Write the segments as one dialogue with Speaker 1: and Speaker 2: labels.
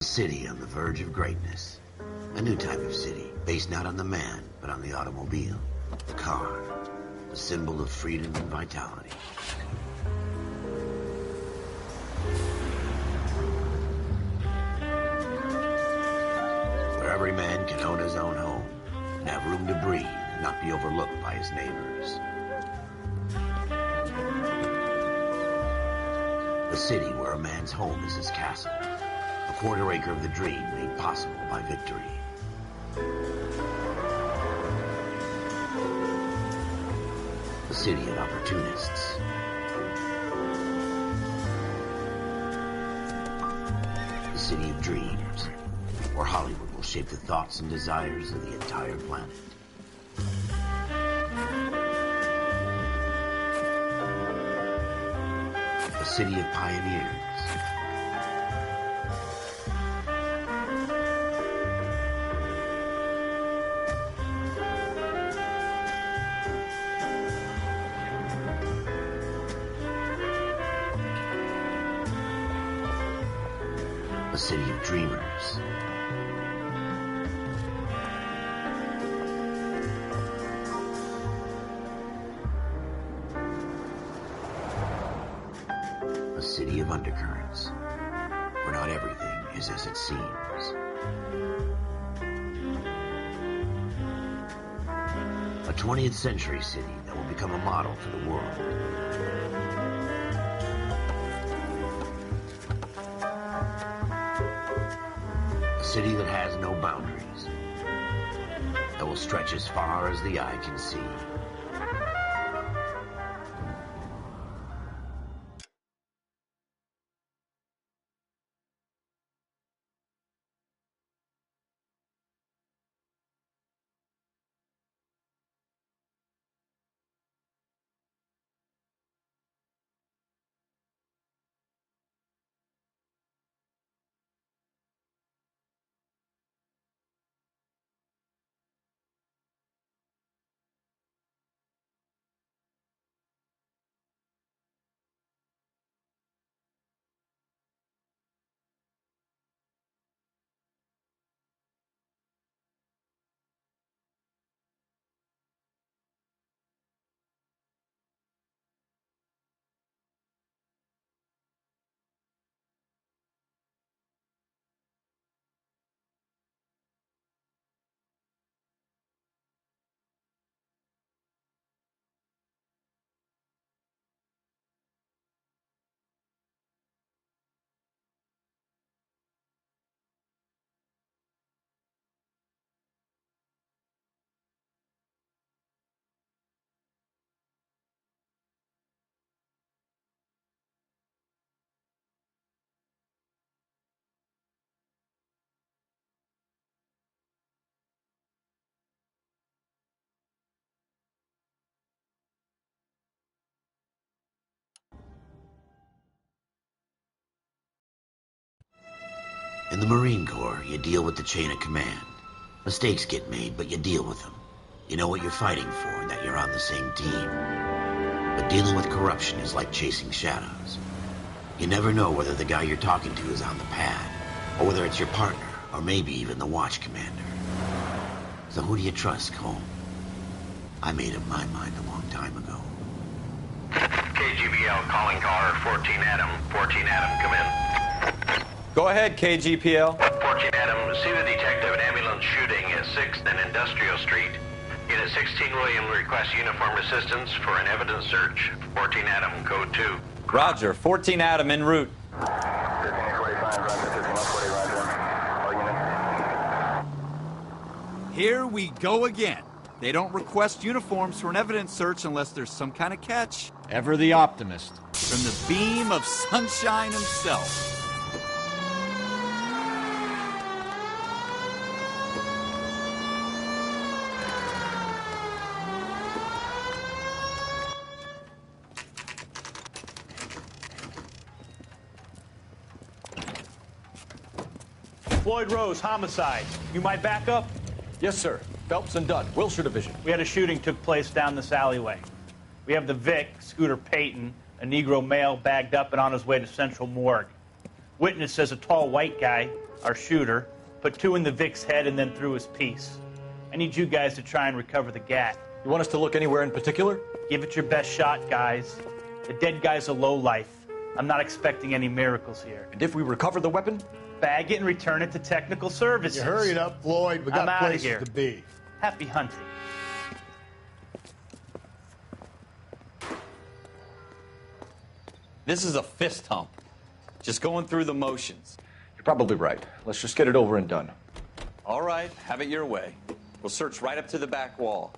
Speaker 1: A city on the verge of greatness. A new type of city, based not on the man, but on the automobile. The car. The symbol of freedom and vitality. Where every man can own his own home and have room to breathe and not be overlooked by his neighbors. A city where a man's home is his castle. A quarter acre of the dream made possible by victory. A city of opportunists. A city of dreams, where Hollywood will shape the thoughts and desires of the entire planet. A city of pioneers. A city of dreamers. A city of undercurrents, where not everything is as it seems. A 20th century city that will become a model for the world. A city that has no boundaries, that will stretch as far as the eye can see. In the Marine Corps, you deal with the chain of command. Mistakes get made, but you deal with them. You know what you're fighting for and that you're on the same team. But dealing with corruption is like chasing shadows. You never know whether the guy you're talking to is on the pad, or whether it's your partner, or maybe even the watch commander. So who do you trust, Cole? I made up my mind a long time ago.
Speaker 2: KGBL calling caller 14 Adam. 14 Adam, come in.
Speaker 3: Go ahead, KGPL.
Speaker 2: 14 Adam, see the detective, an ambulance shooting at 6th and Industrial Street. Unit 16 William requests uniformed assistance for an evidence search. 14 Adam, code 2.
Speaker 3: Roger, 14 Adam en route.
Speaker 4: Here we go again. They don't request uniforms for an evidence search unless there's some kind of catch.
Speaker 5: Ever the optimist.
Speaker 4: From the beam of sunshine himself.
Speaker 6: Floyd Rose, homicide. You might back up?
Speaker 5: Yes, sir. Phelps and Dunn, Wilshire Division.
Speaker 6: We had a shooting took place down this alleyway. We have the Vic, Scooter Payton, a Negro male bagged up and on his way to Central Morgue. Witness says a tall white guy our shooter, put 2 in the Vic's head and then threw his piece. I need you guys to try and recover the gat.
Speaker 5: You want us to look anywhere in particular?
Speaker 6: Give it your best shot, guys. The dead guy's a lowlife. I'm not expecting any miracles here.
Speaker 5: And if we recover the weapon?
Speaker 6: Bag it and return it to technical services.
Speaker 7: You hurry it up, Floyd. We
Speaker 6: I'm
Speaker 7: got
Speaker 6: outta
Speaker 7: places
Speaker 6: here.
Speaker 7: to be.
Speaker 6: Happy hunting.
Speaker 3: This is a fist hump. Just going through the motions.
Speaker 5: You're probably right. Let's just get it over and done.
Speaker 3: All right, have it your way. We'll search right up to the back wall.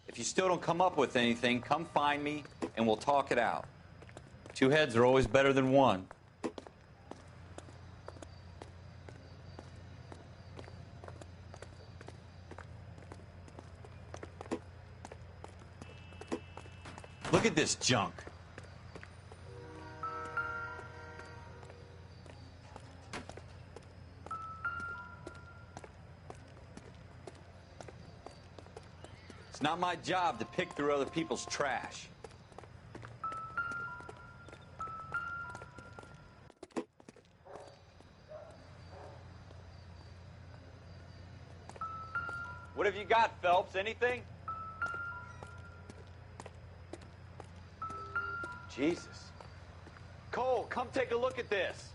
Speaker 3: If you still don't come up with anything, come find me and we'll talk it out. 2 heads are always better than 1. Look at this junk. It's not my job to pick through other people's trash. What have you got, Phelps? Anything? Jesus. Cole, come take a look at this.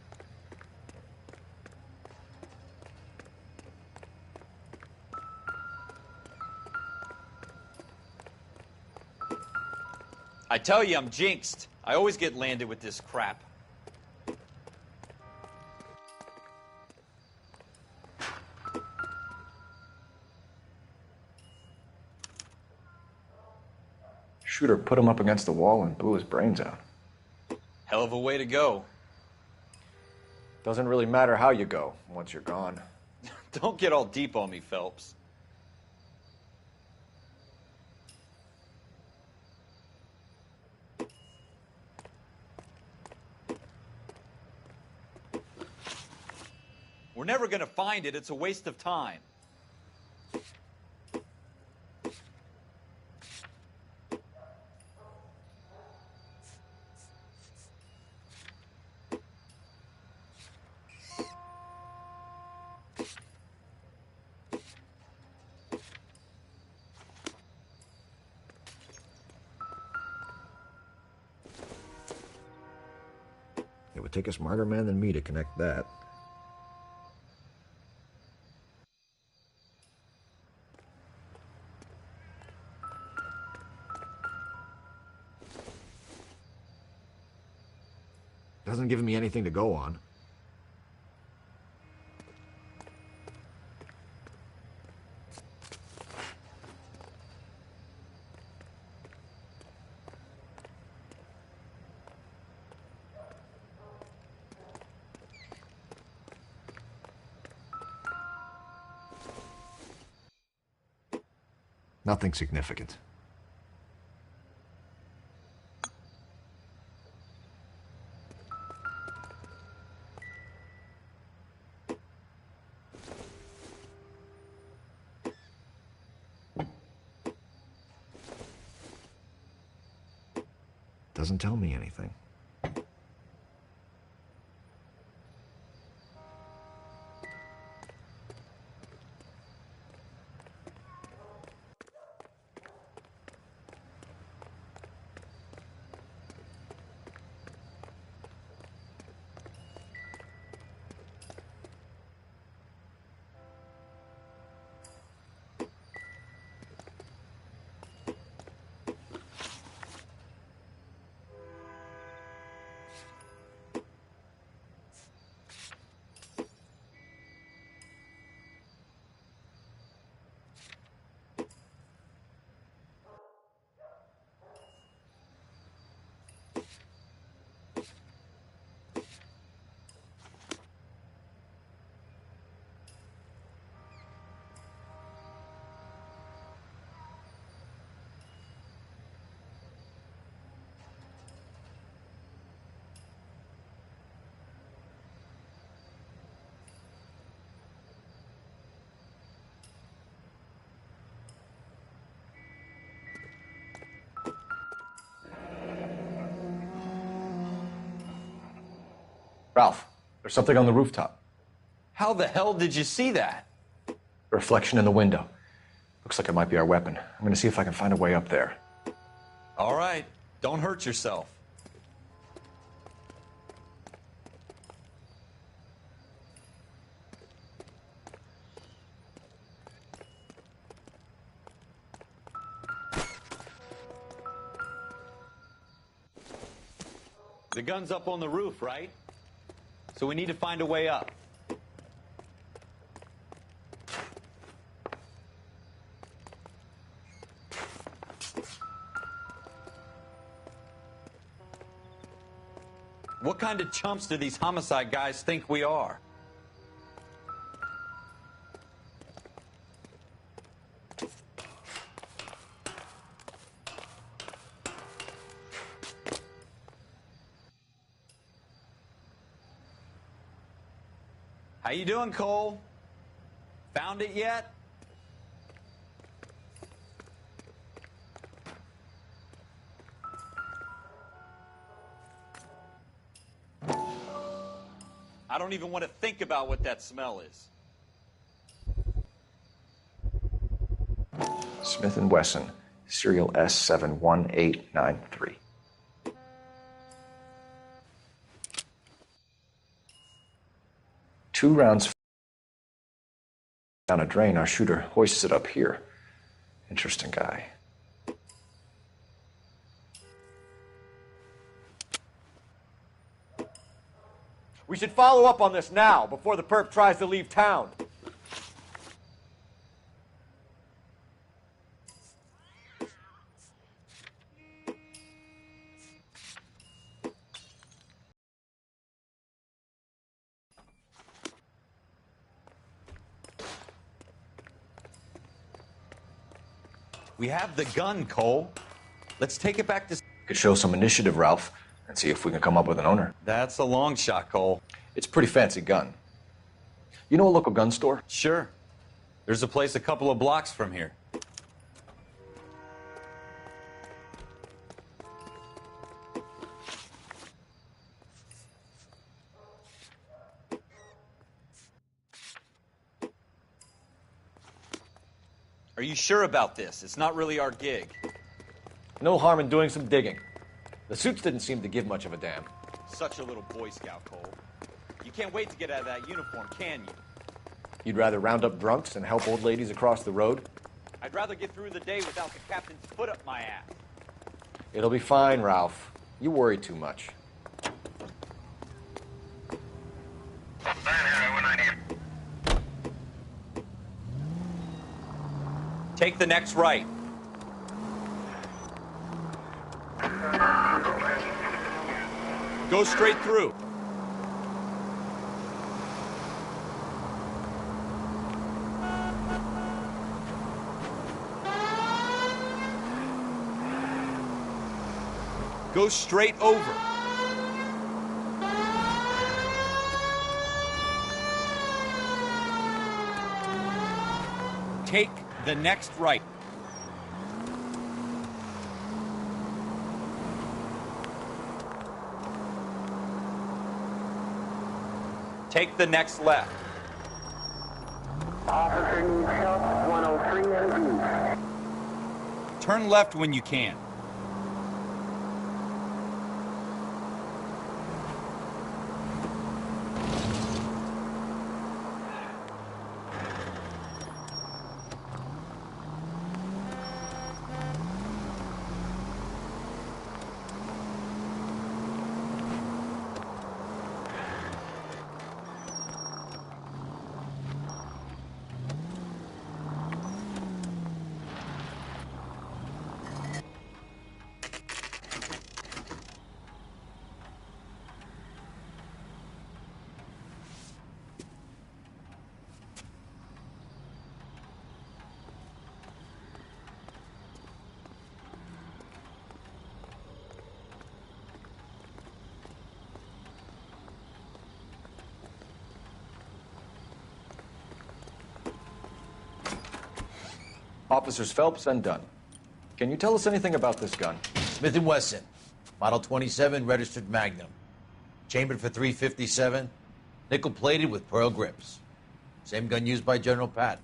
Speaker 3: I tell you, I'm jinxed. I always get landed with this crap.
Speaker 5: Shooter put him up against the wall and blew his brains out.
Speaker 3: Hell of a way to go.
Speaker 5: Doesn't really matter how you go once you're gone.
Speaker 3: Don't get all deep on me, Phelps. We're never going to find it. It's a waste of time.
Speaker 5: It would take a smarter man than me to connect that. Doesn't give me anything to go on. Nothing significant. Doesn't tell me anything. Ralph, there's something on the rooftop.
Speaker 3: How the hell did you see that?
Speaker 5: A reflection in the window. Looks like it might be our weapon. I'm gonna see if I can find a way up there.
Speaker 3: All right, don't hurt yourself. The gun's up on the roof, right? So we need to find a way up. What kind of chumps do these homicide guys think we are? How you doing, Cole? Found it yet? I don't even want to think about what that smell is.
Speaker 5: Smith & Wesson, serial S71893. Two rounds down a drain, our shooter hoists it up here. Interesting guy.
Speaker 7: We should follow up on this now, before the perp tries to leave town.
Speaker 3: We have the gun, Cole. Let's take it back to...
Speaker 5: Could show some initiative, Ralph, and see if we can come up with an owner.
Speaker 3: That's a long shot, Cole.
Speaker 5: It's a pretty fancy gun. You know a local gun store?
Speaker 3: Sure. There's a place a couple of blocks from here. Are you sure about this? It's not really our gig.
Speaker 5: No harm in doing some digging. The suits didn't seem to give much of a damn.
Speaker 3: Such a little Boy Scout, Cole. You can't wait to get out of that uniform, can you?
Speaker 5: You'd rather round up drunks and help old ladies across the road?
Speaker 3: I'd rather get through the day without the captain's foot up my ass.
Speaker 5: It'll be fine, Ralph. You worry too much.
Speaker 3: Take the next right. Go straight through.
Speaker 4: Go straight over. Take the next right.
Speaker 3: Take the next left.
Speaker 8: Officer needs help, 103 AD.
Speaker 4: Turn left when you can.
Speaker 5: Officers Phelps and Dunn. Can you tell us anything about this gun?
Speaker 9: Smith & Wesson, Model 27, registered Magnum. Chambered for .357, nickel-plated with pearl grips. Same gun used by General Patton.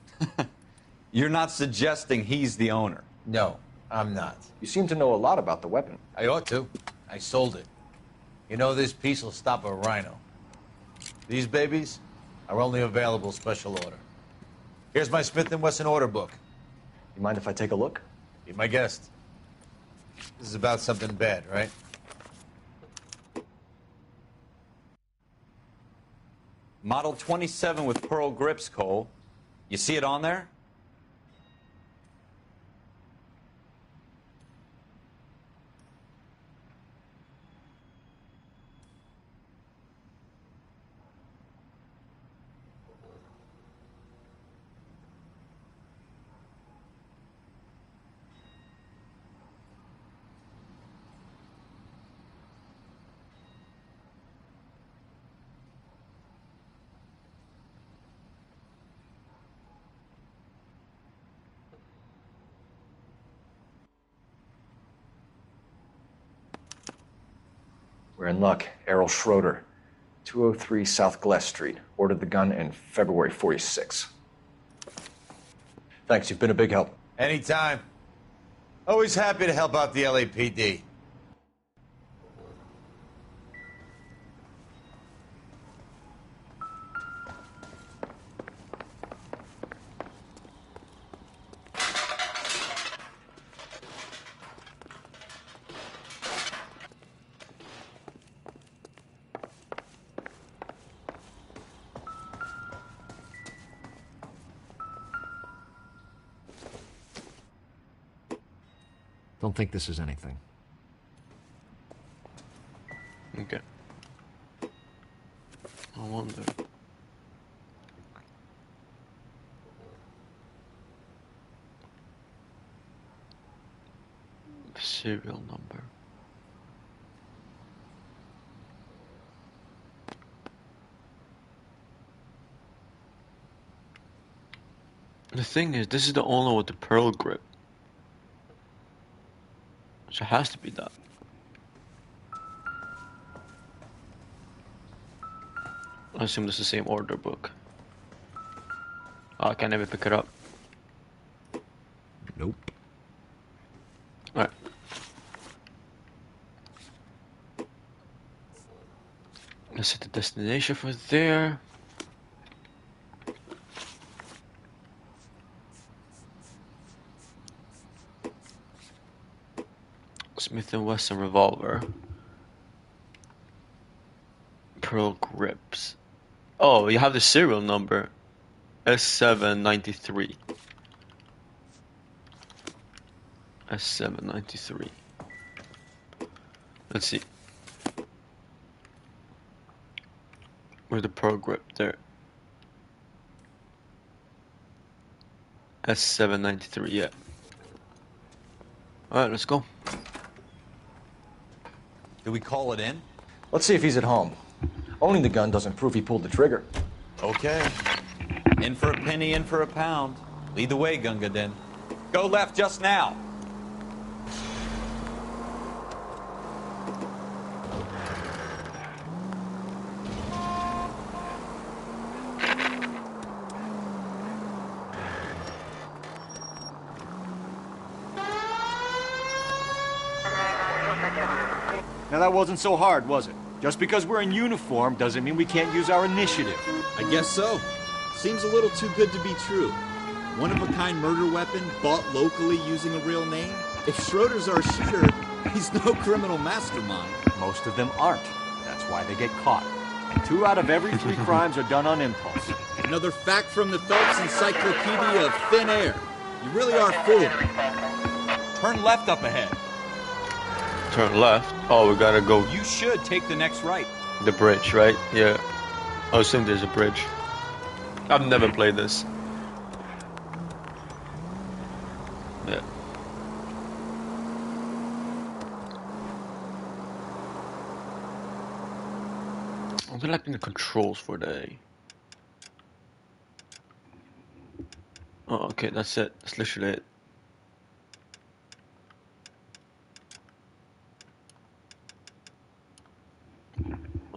Speaker 3: You're not suggesting he's the owner?
Speaker 9: No, I'm not.
Speaker 5: You seem to know a lot about the weapon.
Speaker 9: I ought to. I sold it. You know, this piece will stop a rhino. These babies are only available special order. Here's my Smith & Wesson order book.
Speaker 5: You mind if I take a look?
Speaker 9: Be my guest. This is about something bad, right?
Speaker 3: Model 27 with pearl grips, Cole. You see it on there?
Speaker 5: We're in luck. Errol Schroeder, 203 South Glass Street. Ordered the gun in February '46. Thanks, you've been a big help.
Speaker 9: Anytime. Always happy to help out the LAPD.
Speaker 5: Don't think this is anything.
Speaker 10: Okay. I wonder. The serial number. The thing is, this is the owner with the pearl grip. So it has to be that. I assume this is the same order book. Oh, I can never pick it up.
Speaker 5: Nope.
Speaker 10: Alright. Let's set the destination for there. Smith & Wesson revolver. Pearl grips. Oh, you have the serial number. S793. S793. Let's see. Where's the pearl grip? There. S793, yeah. Alright, let's go.
Speaker 3: Do we call it in?
Speaker 5: Let's see if he's at home. Owning the gun doesn't prove he pulled the trigger.
Speaker 3: Okay. In for a penny, in for a pound. Lead the way, Gunga Din. Go left just now.
Speaker 7: Now that wasn't so hard, was it? Just because we're in uniform doesn't mean we can't use our initiative.
Speaker 4: I guess so. Seems a little too good to be true. One-of-a-kind murder weapon bought locally using a real name? If Schroeder's our shooter, he's no criminal mastermind.
Speaker 7: Most of them aren't. That's why they get caught. 2 out of every 3 crimes are done on impulse.
Speaker 4: Another fact from the Phelps Encyclopedia of Thin Air. You really are fooling.
Speaker 3: Turn left up ahead.
Speaker 10: Turn left. Oh, we gotta go
Speaker 3: You should take the next right.
Speaker 10: the bridge, right? Yeah. I assume there's a bridge. I've never played this. Yeah. I'm liking the controls for the. Oh, okay, that's it. That's literally it.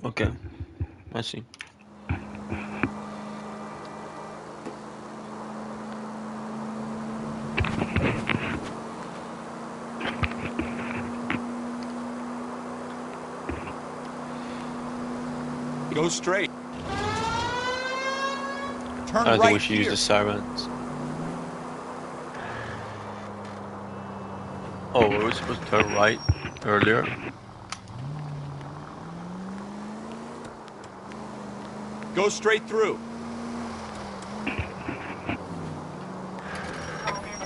Speaker 10: Okay, I see.
Speaker 3: Go straight. Turn
Speaker 10: I
Speaker 3: right
Speaker 10: think we should
Speaker 3: here.
Speaker 10: use the sirens. Oh, were we supposed to turn right earlier?
Speaker 3: Go straight through.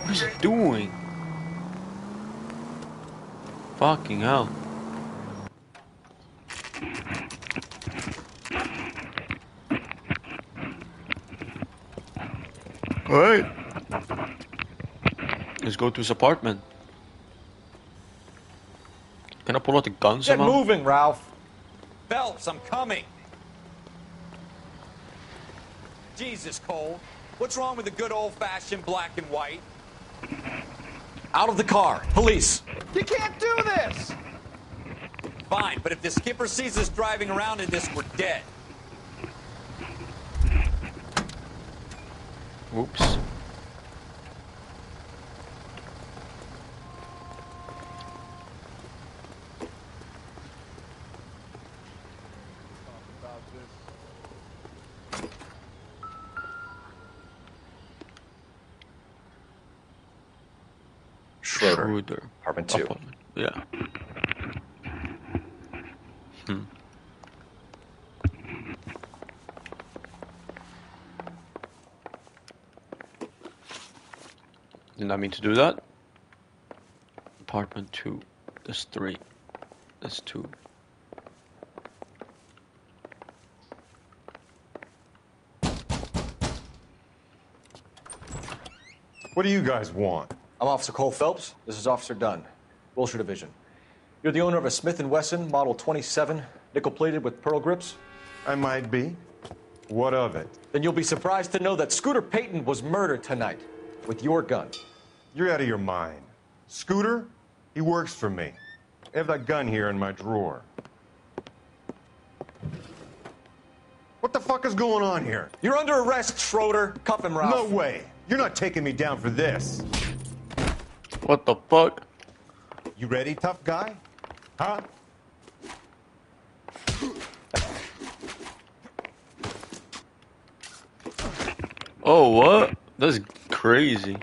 Speaker 10: What is it doing? Fucking hell. Alright. Let's go to his apartment. Can I pull out the gun
Speaker 7: Get
Speaker 10: somehow?
Speaker 7: moving, Ralph.
Speaker 3: Phelps, I'm coming. Jesus, Cole. What's wrong with the good old-fashioned black and white?
Speaker 7: Out of the car. Police.
Speaker 3: You can't do this! Fine, but if the skipper sees us driving around in this, we're dead.
Speaker 10: Oops.
Speaker 5: Schroeder. Apartment 2.
Speaker 10: Yeah. Did not mean to do that. Apartment 2. That's 3. That's 2.
Speaker 11: What do you guys want?
Speaker 5: I'm Officer Cole Phelps. This is Officer Dunn, Wilshire Division. You're the owner of a Smith & Wesson Model 27, nickel-plated with pearl grips?
Speaker 11: I might be. What of it?
Speaker 5: Then you'll be surprised to know that Scooter Payton was murdered tonight with your gun.
Speaker 11: You're out of your mind. Scooter? He works for me. I have that gun here in my drawer. What the fuck is going on here?
Speaker 5: You're under arrest, Schroeder. Cuff him, Ralph.
Speaker 11: No way. You're not taking me down for this.
Speaker 10: What the fuck?
Speaker 11: You ready, tough guy? Huh?
Speaker 10: Oh, what? That's crazy.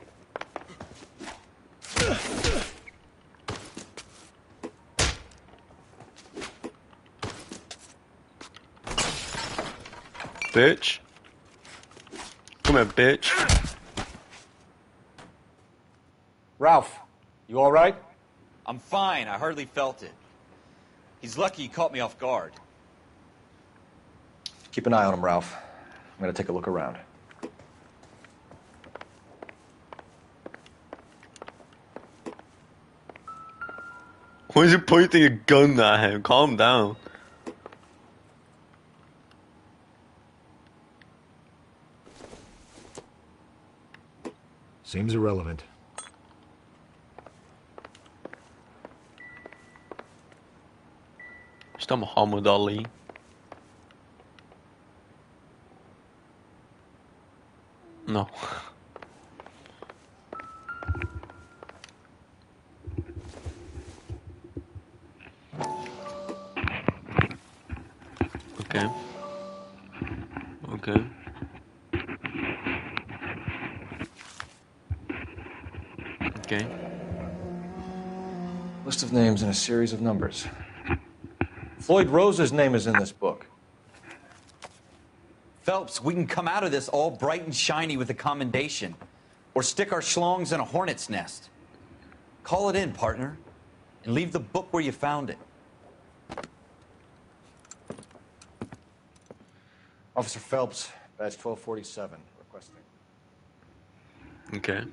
Speaker 10: Bitch. Come here, bitch.
Speaker 7: Ralph, you all right?
Speaker 3: I'm fine. I hardly felt it. He's lucky he caught me off guard.
Speaker 5: Keep an eye on him, Ralph. I'm gonna take a look around.
Speaker 10: Why is he pointing a gun at him? Calm down.
Speaker 11: Seems irrelevant.
Speaker 10: Is that Muhammad Ali? No. Okay. Okay. Okay.
Speaker 5: List of names and a series of numbers. Floyd Rose's name is in this book.
Speaker 3: Phelps, we can come out of this all bright and shiny with a commendation. Or stick our schlongs in a hornet's nest. Call it in, partner. And leave the book where you found it.
Speaker 5: Officer Phelps, badge 1247, requesting.
Speaker 10: Okay.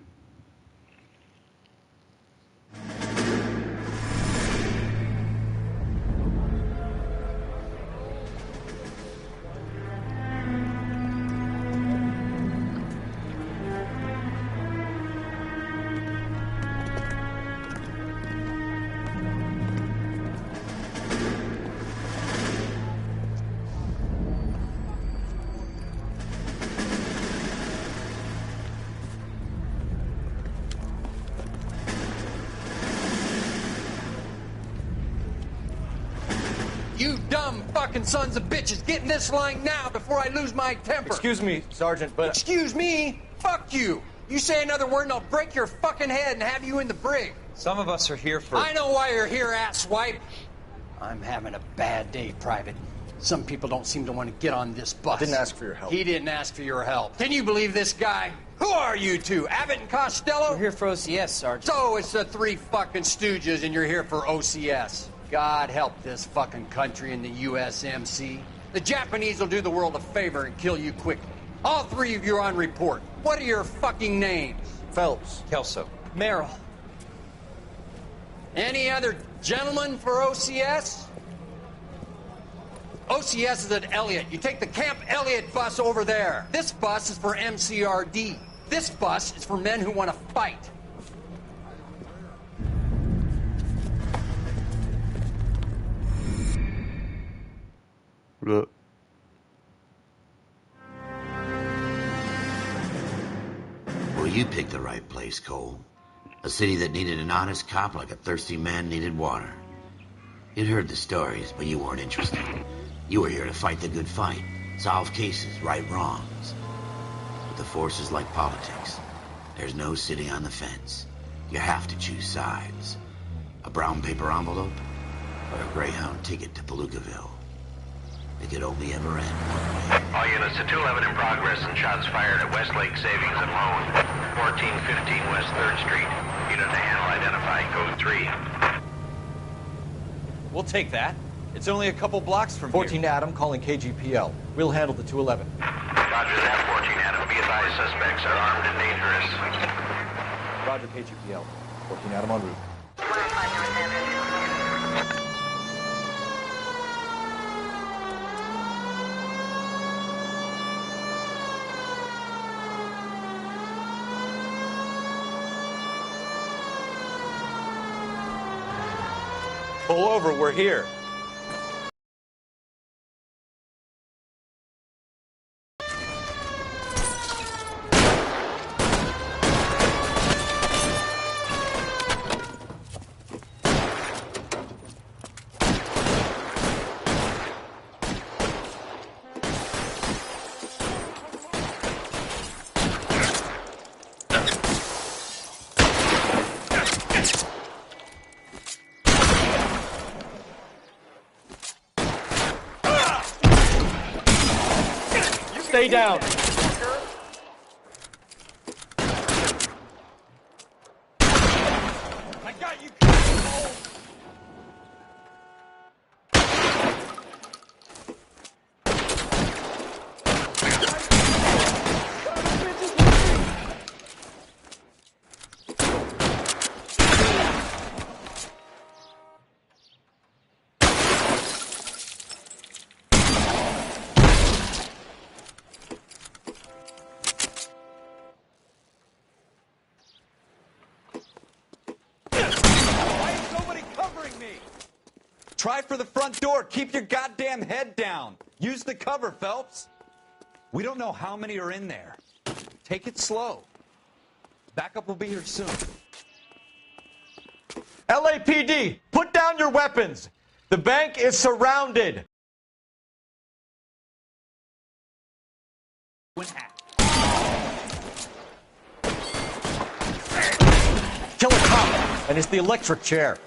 Speaker 12: You dumb fucking sons of bitches, get in this line now before I lose my temper.
Speaker 5: Excuse me, Sergeant, but...
Speaker 12: Excuse me? Fuck you. You say another word and I'll break your fucking head and have you in the brig.
Speaker 3: Some of us are here for...
Speaker 12: I know why you're here, asswipe. I'm having a bad day, Private. Some people don't seem to want to get on this bus.
Speaker 5: I didn't ask for your help.
Speaker 12: He didn't ask for your help. Can you believe this guy? Who are you two? Abbott and Costello?
Speaker 13: We're here for OCS, Sergeant.
Speaker 12: So it's the three fucking stooges and you're here for OCS. God help this fucking country and the USMC. The Japanese will do the world a favor and kill you quickly. All three of you are on report. What are your fucking names?
Speaker 5: Phelps.
Speaker 3: Kelso.
Speaker 13: Merrill.
Speaker 12: Any other gentlemen for OCS? OCS is at Elliott. You take the Camp Elliott bus over there. This bus is for MCRD. This bus is for men who want to fight.
Speaker 10: Look.
Speaker 1: Well, you picked the right place, Cole. A city that needed an honest cop like a thirsty man needed water. You'd heard the stories, but you weren't interested. You were here to fight the good fight, solve cases, right wrongs. But the force is like politics. There's no sitting on the fence. You have to choose sides. A brown paper envelope or a Greyhound ticket to Palookaville. It could only ever end one way.
Speaker 2: All units to 211 in progress and shots fired at Westlake Savings and Loan, 1415 West 3rd Street. Unit to handle identified, code 3.
Speaker 3: We'll take that. It's only a couple blocks from
Speaker 5: 14
Speaker 3: here.
Speaker 5: Adam calling KGPL. We'll handle the 211.
Speaker 2: Roger that, 14 Adam. Be advised, suspects are armed and dangerous.
Speaker 5: Roger, KGPL. 14 Adam en route.
Speaker 3: Pull over, we're here.
Speaker 5: Stay down.
Speaker 12: I got you.
Speaker 3: Try for the front door. Keep your goddamn head down. Use the cover, Phelps. We don't know how many are in there. Take it slow. Backup will be here soon.
Speaker 7: LAPD, put down your weapons. The bank is surrounded. Kill a cop, and it's the electric chair.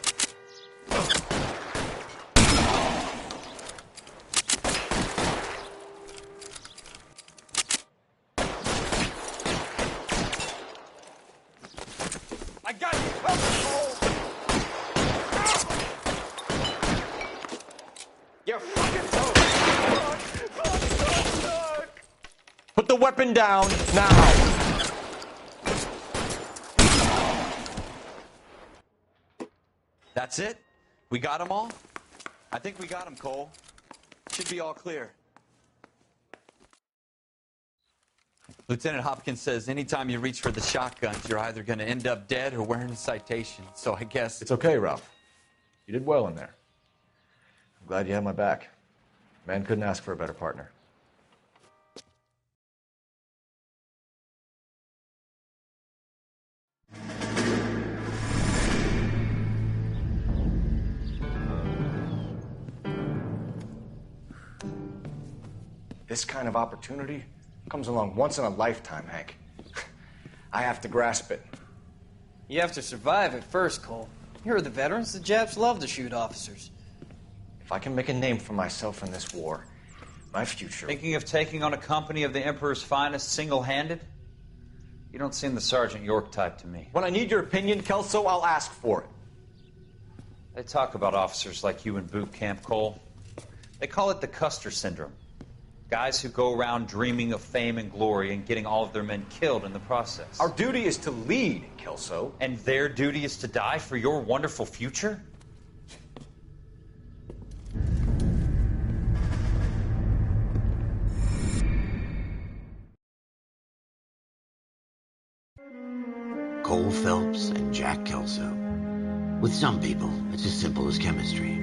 Speaker 3: I got you covered, Cole. You're fucking toast.
Speaker 7: Put the weapon down now.
Speaker 3: That's it? We got them all? I think we got them, Cole. Should be all clear. Lieutenant Hopkins says anytime you reach for the shotguns, you're either going to end up dead or wearing a citation. So I guess...
Speaker 5: It's okay, Ralph. You did well in there. I'm glad you had my back. Man couldn't ask for a better partner. This kind of opportunity comes along once in a lifetime, Hank. I have to grasp it.
Speaker 13: You have to survive it first, Cole. Here are the veterans. The Japs love to shoot officers.
Speaker 5: If I can make a name for myself in this war, my future...
Speaker 3: Thinking of taking on a company of the Emperor's finest single-handed? You don't seem the Sergeant York type to me.
Speaker 7: When I need your opinion, Kelso, I'll ask for it.
Speaker 3: They talk about officers like you in boot camp, Cole. They call it the Custer syndrome. Guys who go around dreaming of fame and glory and getting all of their men killed in the process.
Speaker 7: Our duty is to lead, Kelso.
Speaker 3: And their duty is to die for your wonderful future?
Speaker 1: Cole Phelps and Jack Kelso. With some people, it's as simple as chemistry.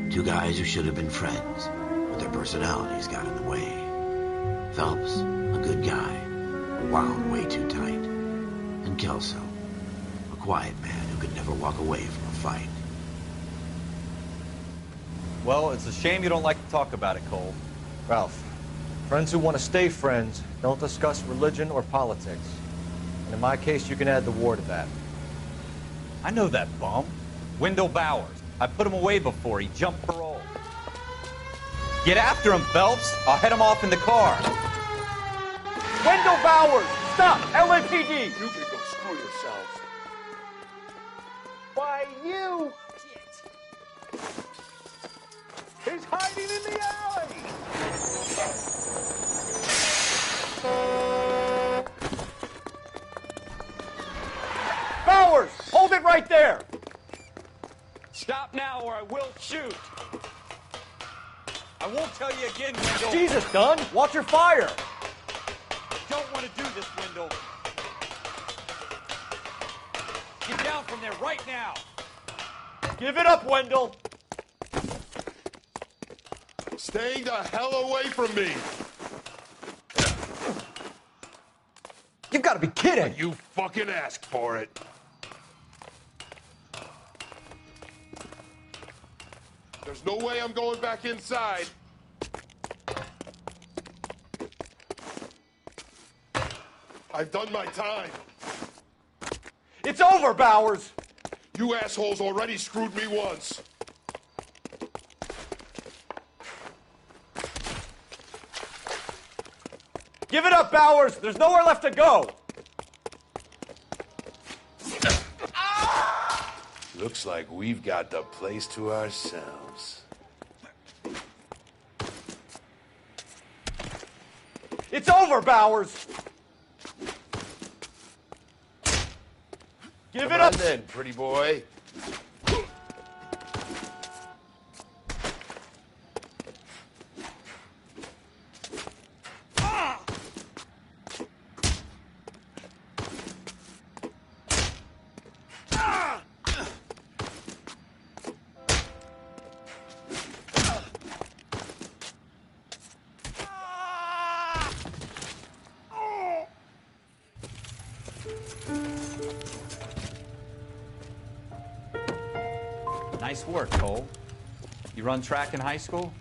Speaker 1: Two guys who should have been friends, but their personalities got in the way. Phelps, a good guy, wound way too tight. And Kelso, a quiet man who could never walk away from a fight.
Speaker 3: Well, it's a shame you don't like to talk about it, Cole.
Speaker 5: Ralph, friends who want to stay friends don't discuss religion or politics. And in my case, you can add the war to that.
Speaker 3: I know that bum. Wendell Bowers. I put him away before. He jumped parole. Get after him, Phelps. I'll head him off in the car.
Speaker 7: Wendell Bowers! Stop! LAPD!
Speaker 14: You can go screw yourselves.
Speaker 7: Why, you... He's hiding in the alley! Bowers! Hold it right there!
Speaker 3: Stop now or I will shoot. I won't tell you again, Wendell.
Speaker 7: Jesus, Dunn! Watch your fire!
Speaker 3: Don't want to do this, Wendell. Get down from there right now.
Speaker 7: Give it up, Wendell!
Speaker 14: Stay the hell away from me!
Speaker 7: You've got to be kidding!
Speaker 14: You fucking asked for it. There's no way I'm going back inside. I've done my time.
Speaker 7: It's over, Bowers!
Speaker 14: You assholes already screwed me once.
Speaker 7: Give it up, Bowers! There's nowhere left to go!
Speaker 14: Looks like we've got the place to ourselves.
Speaker 7: It's over, Bowers! Give it up!
Speaker 14: Then, pretty boy.
Speaker 3: Nice work, Cole. You run track in high school?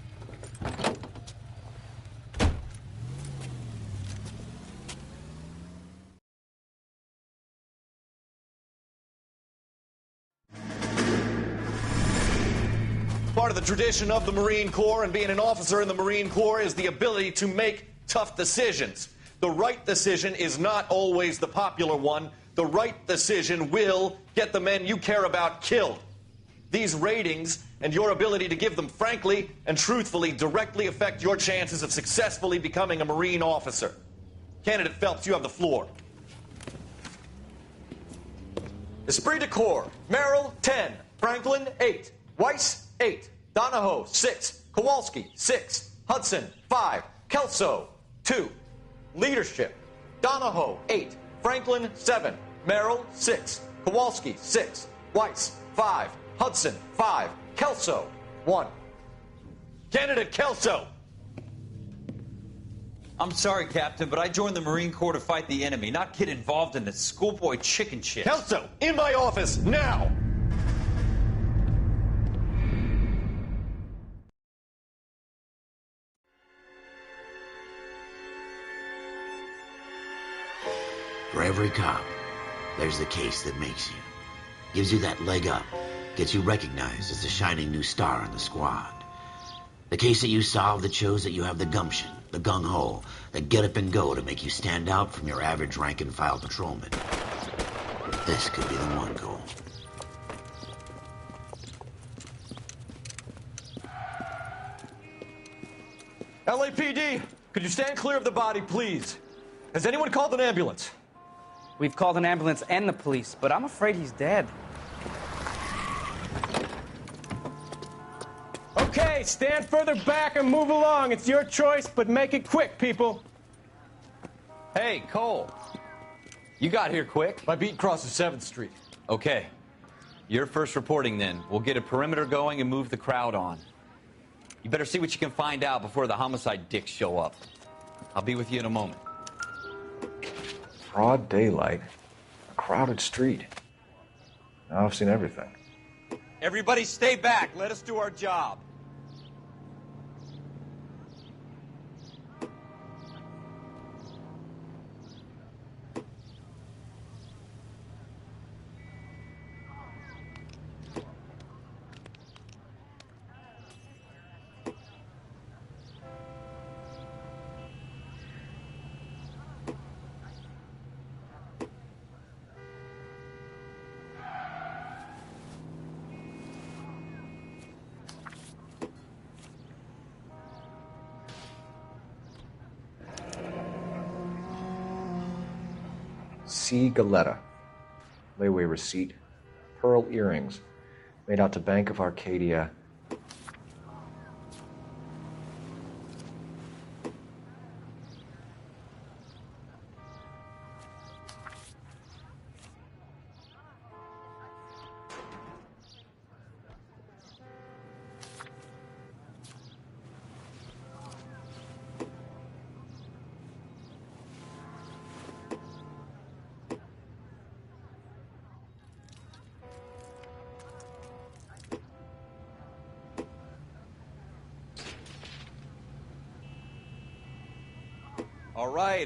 Speaker 15: Part of the tradition of the Marine Corps and being an officer in the Marine Corps is the ability to make tough decisions. The right decision is not always the popular one. The right decision will get the men you care about killed. These ratings and your ability to give them frankly and truthfully directly affect your chances of successfully becoming a Marine officer. Candidate Phelps, you have the floor. Esprit de Corps, Merrill, 10. Franklin, 8. Weiss, 8. Donahoe, 6. Kowalski, 6. Hudson, 5. Kelso, 2. Leadership, Donahoe, 8. Franklin, 7. Merrill, 6. Kowalski, 6. Weiss, 5. Hudson, 5. Kelso, 1. Candidate Kelso.
Speaker 3: I'm sorry, Captain, but I joined the Marine Corps to fight the enemy, not get involved in the schoolboy chicken shit.
Speaker 15: Kelso, in my office, now!
Speaker 1: For every cop, there's the case that makes you. Gives you that leg up. Gets you recognized as the shining new star in the squad. The case that you solve that shows that you have the gumption, the gung-ho, the get up and go to make you stand out from your average rank-and-file patrolman. This could be the one, Cole.
Speaker 15: LAPD, could you stand clear of the body, please? Has anyone called an ambulance?
Speaker 16: We've called an ambulance and the police, but I'm afraid he's dead.
Speaker 17: Okay, stand further back and move along. It's your choice, but make it quick, people.
Speaker 3: Hey, Cole. You got here quick.
Speaker 15: My beat crosses 7th Street.
Speaker 3: Okay. You're first reporting then. We'll get a perimeter going and move the crowd on. You better see what you can find out before the homicide dicks show up. I'll be with you in a moment.
Speaker 5: Broad daylight, a crowded street. Now I've seen everything.
Speaker 3: Everybody stay back. Let us do our job.
Speaker 5: C. Galetta. Layaway receipt. Pearl earrings. Made out to Bank of Arcadia.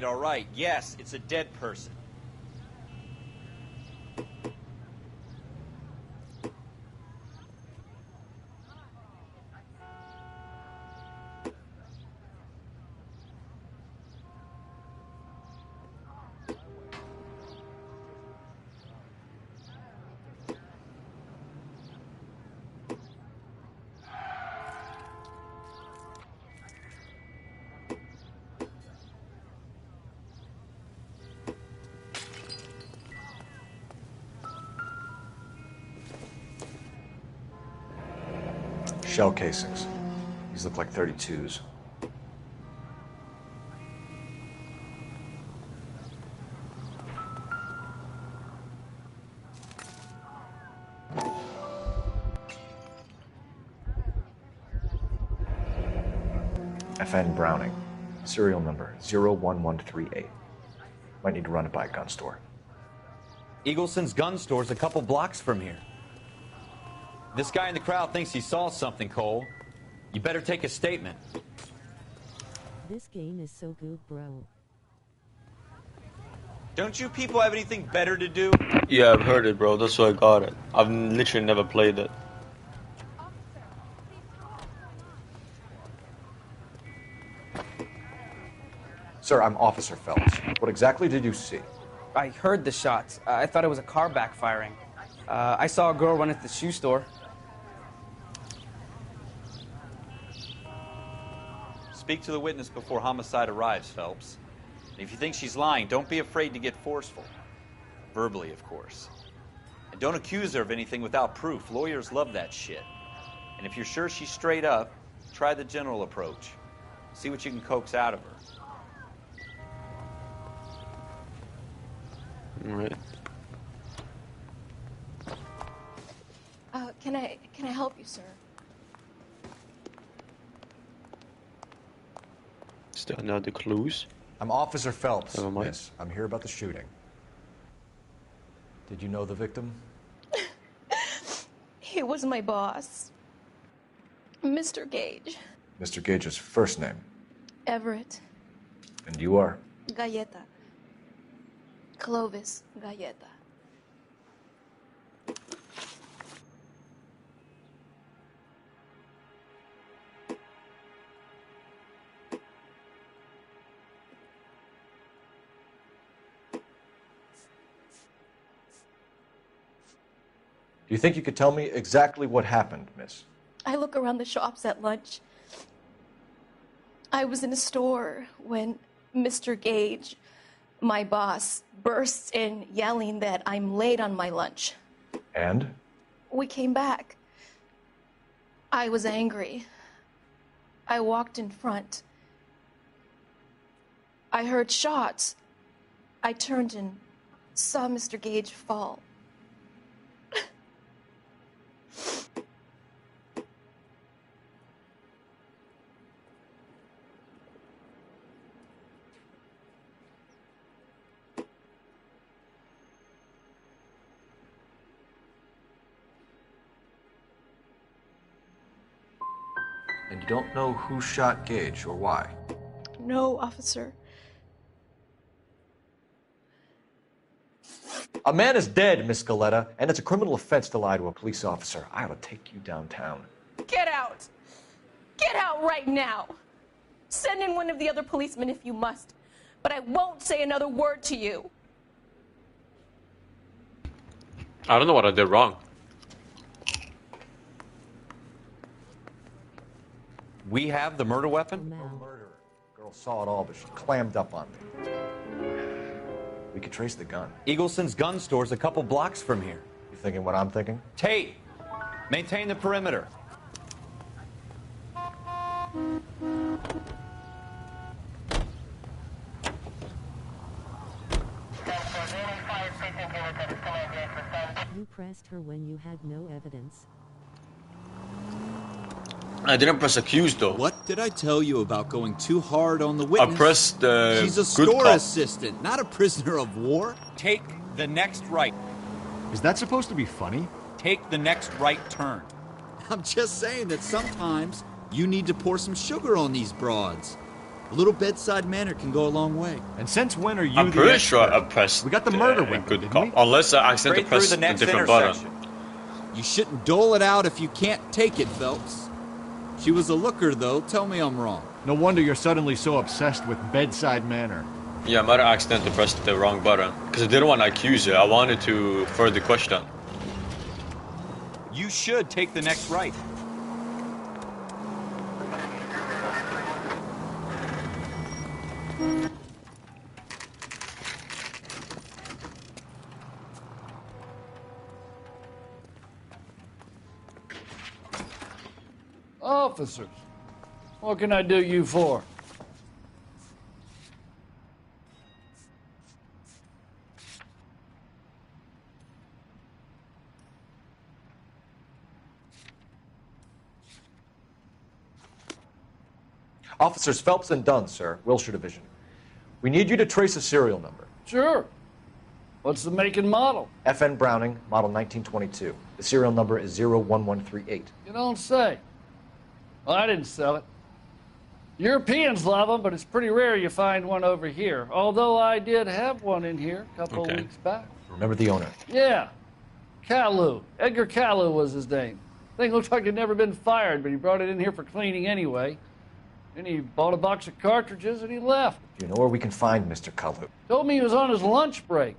Speaker 3: All right. Yes, it's a dead person.
Speaker 5: Shell casings. These look like 32s. FN Browning. Serial number 01138. Might need to run it by a gun store.
Speaker 3: Eagleson's gun store's a couple blocks from here. This guy in the crowd thinks he saw something, Cole. You better take a statement.
Speaker 18: This game is so good, bro.
Speaker 3: Don't you people have anything better to do?
Speaker 10: Yeah, I've heard it, bro. That's why I got it. I've literally never played it.
Speaker 5: Sir, I'm Officer Phelps. What exactly did you see?
Speaker 16: I heard the shots. I thought it was a car backfiring. I saw a girl run at the shoe store.
Speaker 3: Speak to the witness before homicide arrives, Phelps. And if you think she's lying, don't be afraid to get forceful. Verbally, of course. And don't accuse her of anything without proof. Lawyers love that shit. And if you're sure she's straight up, try the general approach. See what you can coax out of her.
Speaker 10: All right.
Speaker 19: Can I help you, sir?
Speaker 10: Is there another clues?
Speaker 5: I'm Officer Phelps.
Speaker 10: Never mind.
Speaker 5: Yes, I'm here about the shooting. Did you know the victim?
Speaker 19: He was my boss, Mr. Gage.
Speaker 5: Mr. Gage's first name.
Speaker 19: Everett.
Speaker 5: And you are?
Speaker 19: Galleta. Clovis Galleta.
Speaker 5: Do you think you could tell me exactly what happened, miss?
Speaker 19: I look around the shops at lunch. I was in a store when Mr. Gage, my boss, bursts in yelling that I'm late on my lunch.
Speaker 5: And?
Speaker 19: We came back. I was angry. I walked in front. I heard shots. I turned and saw Mr. Gage fall.
Speaker 5: And you don't know who shot Gage or why?
Speaker 19: No, officer.
Speaker 5: A man is dead, Miss Galletta, and it's a criminal offense to lie to a police officer. I ought to take you downtown.
Speaker 19: Get out! Get out right now! Send in one of the other policemen if you must, but I won't say another word to you.
Speaker 10: I don't know what I did wrong.
Speaker 3: We have the murder weapon?
Speaker 5: No murderer. Girl saw it all, but she clammed up on me. We could trace the gun.
Speaker 3: Eagleson's gun store's a couple blocks from here.
Speaker 5: You thinking what I'm thinking?
Speaker 3: Tate, maintain the perimeter.
Speaker 18: You pressed her when you had no evidence.
Speaker 10: I didn't press accuse though.
Speaker 4: What did I tell you about going too hard on the witness?
Speaker 10: I pressed the
Speaker 4: She's a
Speaker 10: good
Speaker 4: store
Speaker 10: cop.
Speaker 4: assistant, not a prisoner of war.
Speaker 3: Take the next right.
Speaker 7: Is that supposed to be funny?
Speaker 3: Take the next right turn.
Speaker 4: I'm just saying that sometimes you need to pour some sugar on these broads. A little bedside manner can go a long way.
Speaker 7: And since when are you
Speaker 10: I'm
Speaker 7: the
Speaker 10: pretty
Speaker 7: expert?
Speaker 10: sure I pressed
Speaker 7: We got the murder weapon,
Speaker 10: good
Speaker 7: didn't
Speaker 10: cop.
Speaker 7: we?
Speaker 10: Unless I accidentally
Speaker 3: Straight through
Speaker 10: pressed
Speaker 3: the
Speaker 10: a
Speaker 3: next
Speaker 10: different
Speaker 3: intersection.
Speaker 10: button.
Speaker 4: You shouldn't dole it out if you can't take it, Phelps. She was a looker, though. Tell me I'm wrong.
Speaker 7: No wonder you're suddenly so obsessed with bedside manner.
Speaker 10: Yeah, I might have accidentally pressed the wrong button. Because I didn't want to accuse her. I wanted to further question.
Speaker 3: You should take the next right.
Speaker 20: Officers, what can I do you for?
Speaker 5: Officers Phelps and Dunn, sir, Wilshire Division. We need you to trace a serial number.
Speaker 20: Sure. What's the make and model?
Speaker 5: FN Browning, model 1922. The serial number is 01138.
Speaker 20: You don't say. Well, I didn't sell it. Europeans love them, but it's pretty rare you find one over here. Although I did have one in here a couple of weeks back.
Speaker 5: Remember the owner?
Speaker 20: Yeah. Kalu. Edgar Kalu was his name. Thing looked like he'd never been fired, but he brought it in here for cleaning anyway. Then he bought a box of cartridges and he left.
Speaker 5: Do you know where we can find Mr. Kalu?
Speaker 20: Told me he was on his lunch break.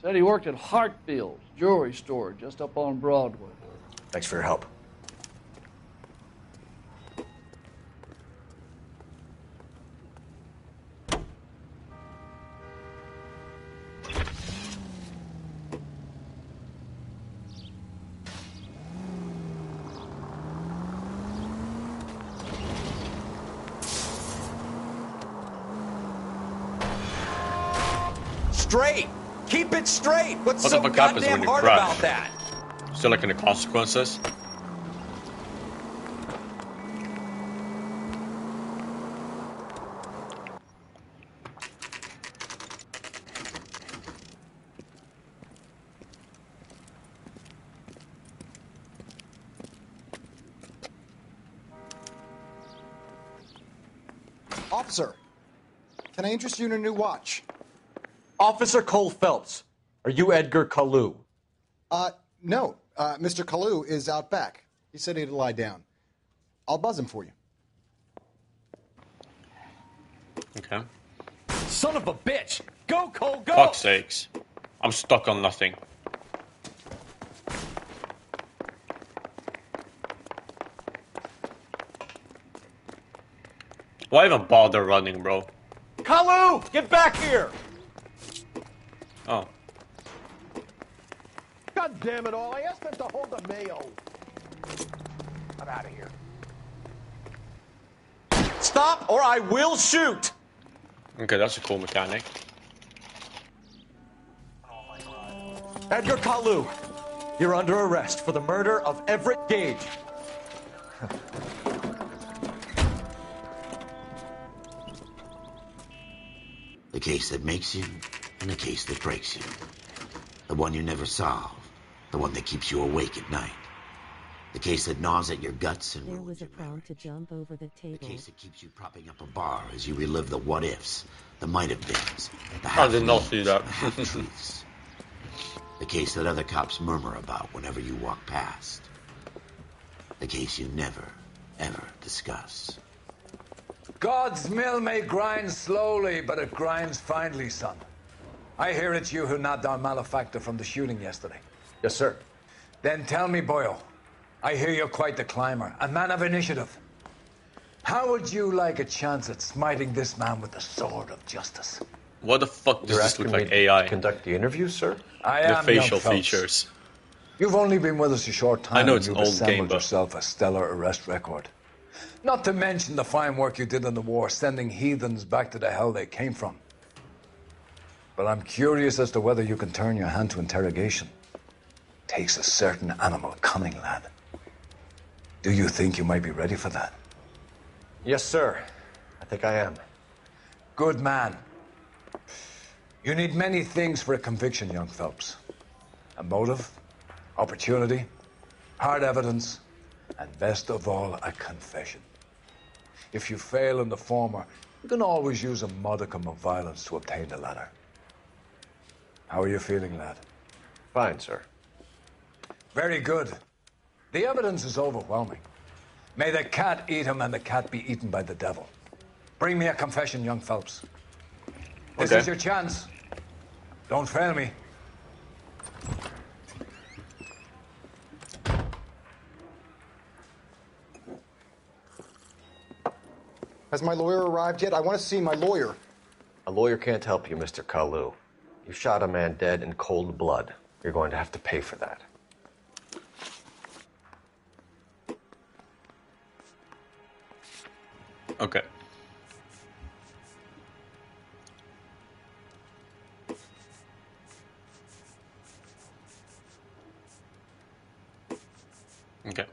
Speaker 20: Said he worked at Hartfield's jewelry store just up on Broadway.
Speaker 5: Thanks for your help.
Speaker 15: Straight! Keep it straight! What's
Speaker 10: What
Speaker 15: so
Speaker 10: the fuck happens
Speaker 15: goddamn
Speaker 10: when you
Speaker 15: hard
Speaker 10: crash?
Speaker 15: about that?
Speaker 10: Still like any consequences?
Speaker 21: Officer, can I interest you in a new watch?
Speaker 15: Officer Cole Phelps, are you Edgar Kalu?
Speaker 21: No. Mr. Kalu is out back. He said he'd lie down. I'll buzz him for you.
Speaker 10: Okay.
Speaker 15: Son of a bitch! Go, Cole, go!
Speaker 10: Fuck's sakes. I'm stuck on nothing. Why even bother running, bro?
Speaker 15: Kalu! Get back here!
Speaker 10: Oh.
Speaker 22: God damn it all, I asked them to hold the mayo. I'm out of here.
Speaker 15: Stop or I will shoot!
Speaker 10: Okay, that's a cool mechanic.
Speaker 15: Edgar Kalu, you're under arrest for the murder of Everett Gage.
Speaker 1: The case that makes you, and the case that breaks you. The one you never solve. The one that keeps you awake at night. The case that gnaws at your guts and
Speaker 18: There was a crowd to jump over the table.
Speaker 1: the case that keeps you propping up a bar as you relive the what-ifs, the might-have-beens, the
Speaker 10: I did not
Speaker 1: half-truths,
Speaker 10: see that.
Speaker 1: the half-truths. The case that other cops murmur about whenever you walk past. The case you never, ever discuss.
Speaker 23: God's mill may grind slowly, but it grinds finely, son. I hear it's you who nabbed our malefactor from the shooting yesterday.
Speaker 5: Yes, sir.
Speaker 23: Then tell me, Boyle, I hear you're quite the climber, a man of initiative. How would you like a chance at smiting this man with the sword of justice?
Speaker 10: What the fuck does
Speaker 5: You're
Speaker 10: this look
Speaker 5: asking
Speaker 10: like
Speaker 5: me
Speaker 10: AI?
Speaker 5: to conduct the interview, sir?
Speaker 23: I
Speaker 10: The
Speaker 23: am
Speaker 10: facial
Speaker 23: young Phelps.
Speaker 10: features.
Speaker 23: You've only been with us a short time.
Speaker 10: I know
Speaker 23: and
Speaker 10: it's an
Speaker 23: you've
Speaker 10: old game,
Speaker 23: assembled
Speaker 10: but
Speaker 23: yourself a stellar arrest record. Not to mention the fine work you did in the war, sending heathens back to the hell they came from. But I'm curious as to whether you can turn your hand to interrogation. Takes a certain animal cunning, lad. Do you think you might be ready for that?
Speaker 5: Yes, sir. I think I am.
Speaker 23: Good man. You need many things for a conviction, young Phelps. A motive, opportunity, hard evidence, and best of all, a confession. If you fail in the former, you can always use a modicum of violence to obtain the latter. How are you feeling, lad?
Speaker 5: Fine, sir.
Speaker 23: Very good. The evidence is overwhelming. May the cat eat him and the cat be eaten by the devil. Bring me a confession, young Phelps. This
Speaker 10: Okay.
Speaker 23: is your chance. Don't fail me.
Speaker 21: Has my lawyer arrived yet? I want to see my lawyer.
Speaker 5: A lawyer can't help you, Mr. Kalu. You shot a man dead in cold blood. You're going to have to pay for that.
Speaker 10: Okay. Okay.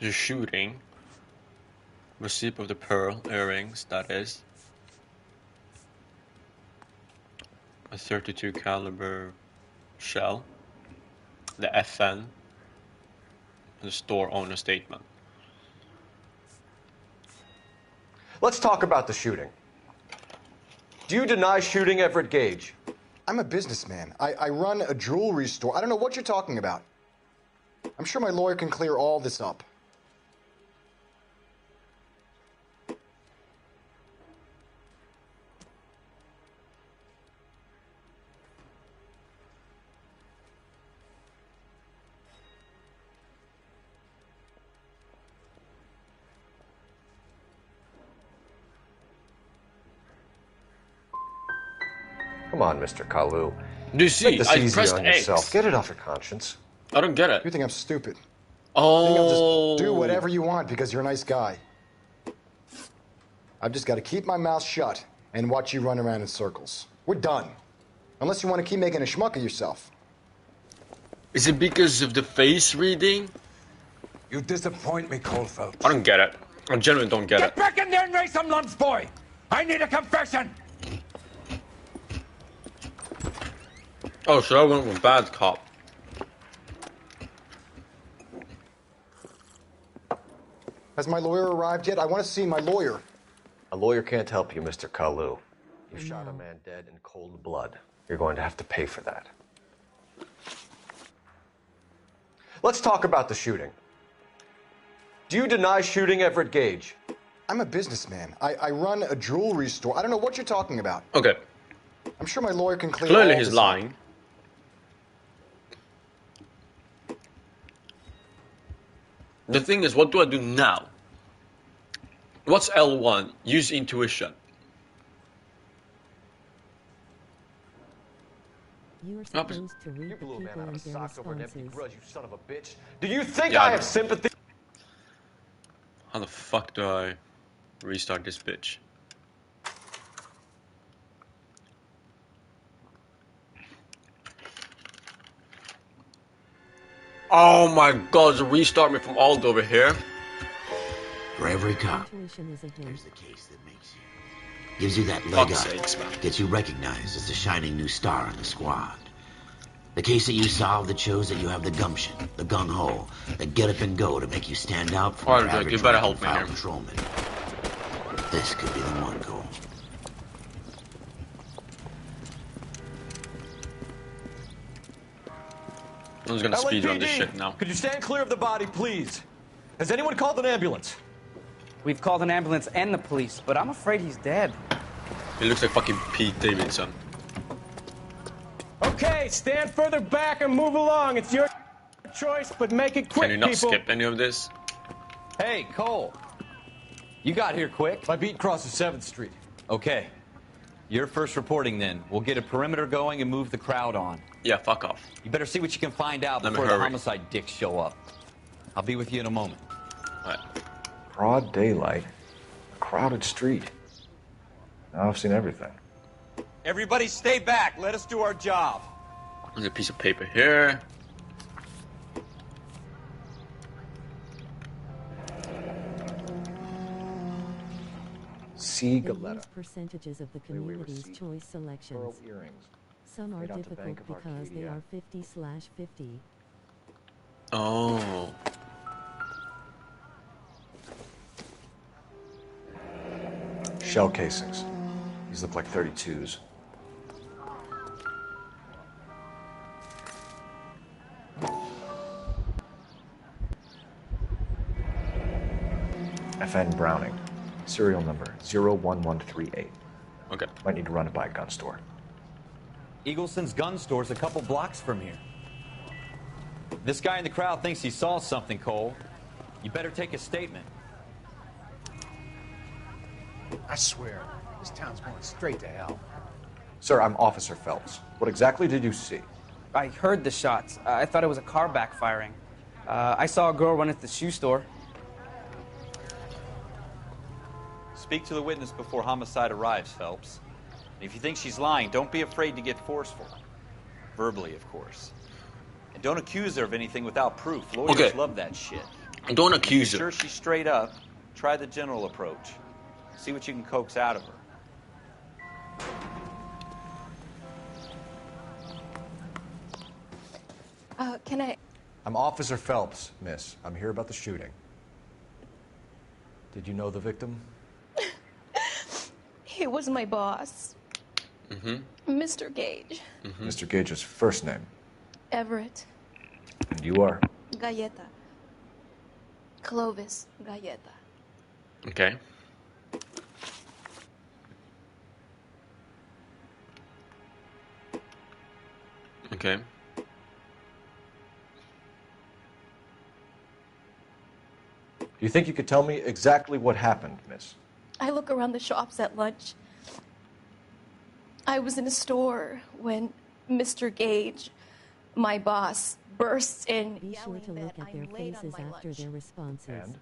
Speaker 10: The shooting. Receipt of the pearl earrings, that is. A 32 caliber shell, the FN, and the store owner statement.
Speaker 15: Let's talk about the shooting. Do you deny shooting Everett Gage?
Speaker 21: I'm a businessman. I run a jewelry store. I don't know what you're talking about. I'm sure my lawyer can clear all this up.
Speaker 15: Come on, Mr. Kalu.
Speaker 10: Do you see?
Speaker 15: Take this
Speaker 10: I
Speaker 15: easy
Speaker 10: pressed
Speaker 15: on
Speaker 10: X.
Speaker 15: yourself. Get it off your conscience.
Speaker 10: I don't get it.
Speaker 21: You think I'm stupid.
Speaker 10: Oh.
Speaker 21: You think I'll just do whatever you want because you're a nice guy. I've just got to keep my mouth shut and watch you run around in circles. We're done. Unless you want to keep making a schmuck of yourself.
Speaker 10: Is it because of the face reading?
Speaker 23: You disappoint me, Cole Phelps.
Speaker 10: I don't get it. I genuinely don't get it.
Speaker 23: Get back in there and raise some lumps, boy! I need a confession!
Speaker 10: Oh, so I went with bad cop.
Speaker 21: Has my lawyer arrived yet? I want to see my lawyer.
Speaker 15: A lawyer can't help you, Mr. Kalu. You shot a man dead in cold blood. You're going to have to pay for that. Let's talk about the shooting. Do you deny shooting Everett Gage?
Speaker 21: I'm a businessman. I run a jewelry store. I don't know what you're talking about.
Speaker 10: Okay.
Speaker 21: I'm sure my lawyer can clear
Speaker 10: Clearly
Speaker 21: all
Speaker 10: he's
Speaker 21: this
Speaker 10: lying.
Speaker 21: up.
Speaker 10: The thing is, what do I do now? What's L1? Use intuition.
Speaker 18: You are supposed to read
Speaker 15: You
Speaker 18: the
Speaker 15: blew a man
Speaker 18: people
Speaker 15: out of
Speaker 18: and their
Speaker 15: socks over an empty
Speaker 18: responses.
Speaker 15: grudge, you son of a bitch. Do you think
Speaker 10: Yeah,
Speaker 15: I
Speaker 10: I
Speaker 15: have
Speaker 10: know.
Speaker 15: sympathy?
Speaker 10: How the fuck do I restart this bitch? Oh my god, restart me from alt over here.
Speaker 1: For every cop,
Speaker 18: Intuition is a hint.
Speaker 1: there's the case that makes you. Gives you that leg
Speaker 10: Fuck's
Speaker 1: up.
Speaker 10: sakes, man.
Speaker 1: Gets you recognized as the shining new star in the squad. The case that you solved that shows that you have the gumption, the gung-ho, the get up and go to make you stand out from
Speaker 10: Alright,
Speaker 1: your
Speaker 10: Jake, you
Speaker 1: average
Speaker 10: better
Speaker 1: rank
Speaker 10: help me
Speaker 1: and file
Speaker 10: here.
Speaker 1: patrolman. This could be the one goal.
Speaker 10: I'm just gonna speedrun this
Speaker 15: LAPD,
Speaker 10: shit now.
Speaker 15: could you stand clear of the body, please? Has anyone called an ambulance?
Speaker 16: We've called an ambulance and the police, but I'm afraid he's dead.
Speaker 10: He looks like fucking Pete Davidson.
Speaker 17: Okay, stand further back and move along. It's your choice, but make it quick,
Speaker 10: Can you not
Speaker 17: people.
Speaker 10: skip any of this?
Speaker 12: Hey, Cole. You got here quick.
Speaker 7: My beat crosses 7th Street.
Speaker 12: Okay. You're first reporting then. We'll get a perimeter going and move the crowd on.
Speaker 10: Yeah, fuck off.
Speaker 12: You better see what you can find out
Speaker 10: Let me
Speaker 12: before the
Speaker 10: hurry.
Speaker 12: homicide dicks show up. I'll be with you in a moment.
Speaker 10: Alright.
Speaker 5: Broad daylight, a crowded street. Now I've seen everything.
Speaker 12: Everybody stay back. Let us do our job.
Speaker 10: There's a piece of paper here.
Speaker 5: See
Speaker 18: They
Speaker 5: Galetta.
Speaker 18: use percentages of the
Speaker 5: They wear
Speaker 18: community's
Speaker 5: receipts,
Speaker 18: choice selections.
Speaker 5: pearl earrings.
Speaker 18: Some are
Speaker 5: made out the
Speaker 18: difficult
Speaker 5: Bank of
Speaker 18: because they
Speaker 5: Arcadia.
Speaker 18: are 50/50.
Speaker 10: Oh.
Speaker 5: Shell casings. These look like 32s. FN Browning. Serial number 01138.
Speaker 10: Okay.
Speaker 5: Might need to run it by a gun store.
Speaker 12: Eagleson's gun store's a couple blocks from here. This guy in the crowd thinks he saw something, Cole. You better take a statement.
Speaker 22: I swear, this town's going straight to hell.
Speaker 5: Sir, I'm Officer Phelps. What exactly did you see?
Speaker 16: I heard the shots. I thought it was a car backfiring. I saw a girl run into the shoe store.
Speaker 3: Speak to the witness before homicide arrives, Phelps. And if you think she's lying, don't be afraid to get forceful. Verbally, of course. And don't accuse her of anything without proof. Lawyers
Speaker 10: Okay.
Speaker 3: love that shit.
Speaker 10: Don't accuse
Speaker 3: Be
Speaker 10: her.
Speaker 3: sure she's straight up. Try the general approach. See what you can coax out of her.
Speaker 19: Can I...
Speaker 7: I'm Officer Phelps, miss. I'm here about the shooting. Did you know the victim?
Speaker 19: He was my boss. Mr. Gage.
Speaker 5: Mr. Gage's first name.
Speaker 19: Everett.
Speaker 5: And you are?
Speaker 19: Galleta. Clovis Galleta.
Speaker 10: Okay. Okay.
Speaker 7: Do you think you could tell me exactly what happened, miss?
Speaker 19: I look around the shops at lunch. I was in a store when Mr. Gage, my boss, bursts in.
Speaker 18: Be sure to look at their faces after their responses.
Speaker 7: And?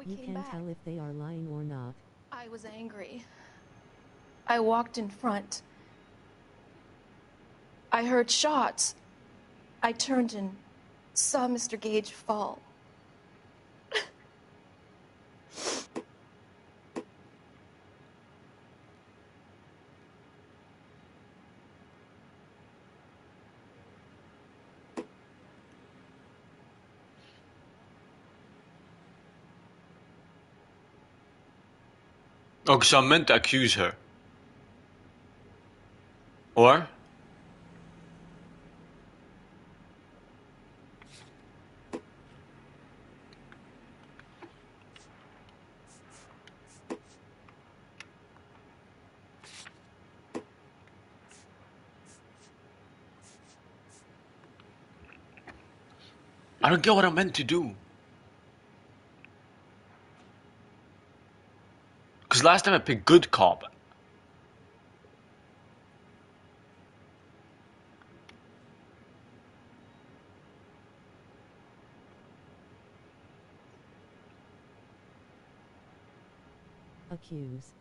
Speaker 18: You can tell if they are lying or not.
Speaker 19: I was angry. I walked in front. I heard shots. I turned and saw Mr. Gage fall.
Speaker 10: Oh, because I meant to accuse her. Or? I don't get what I meant to do. Because last time I picked good cop.
Speaker 18: Accuse.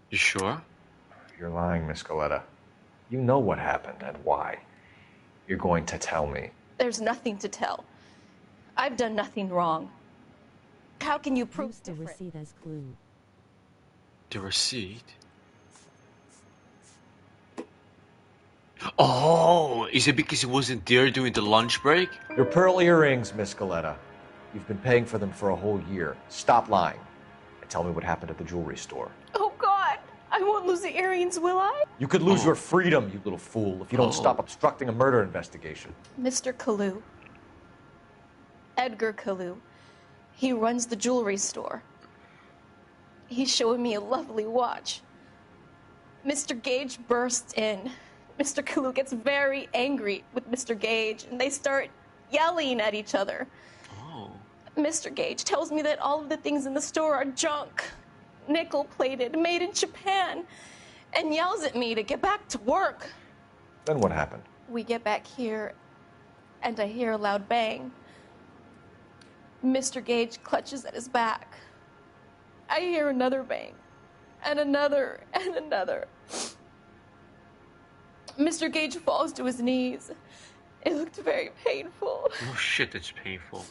Speaker 10: You sure?
Speaker 5: You're lying, Miss Galleta. You know what happened and why. You're going to tell me.
Speaker 19: There's nothing to tell. I've done nothing wrong. How can you prove
Speaker 18: Use the receipt as clue.
Speaker 10: The receipt? Oh, is it because he wasn't there during the lunch break?
Speaker 7: Your pearl earrings, Miss Galleta. You've been paying for them for a whole year. Stop lying. And tell me what happened at the jewelry store.
Speaker 19: Oh, God! I won't lose the earrings, will I?
Speaker 7: You could lose your freedom, you little fool, if you don't stop obstructing a murder investigation.
Speaker 19: Mr. Kalu. Edgar Kalu. He runs the jewelry store. He's showing me a lovely watch. Mr. Gage bursts in. Mr. Kalu gets very angry with Mr. Gage, and they start yelling at each other.
Speaker 10: Oh.
Speaker 19: Mr. Gage tells me that all of the things in the store are junk, nickel-plated, made in Japan, and yells at me to get back to work.
Speaker 7: Then what happened?
Speaker 19: We get back here, and I hear a loud bang. Mr. Gage clutches at his back. I hear another bang, and another, and another. Mr. Gage falls to his knees. It looked very painful.
Speaker 10: Oh shit, that's painful.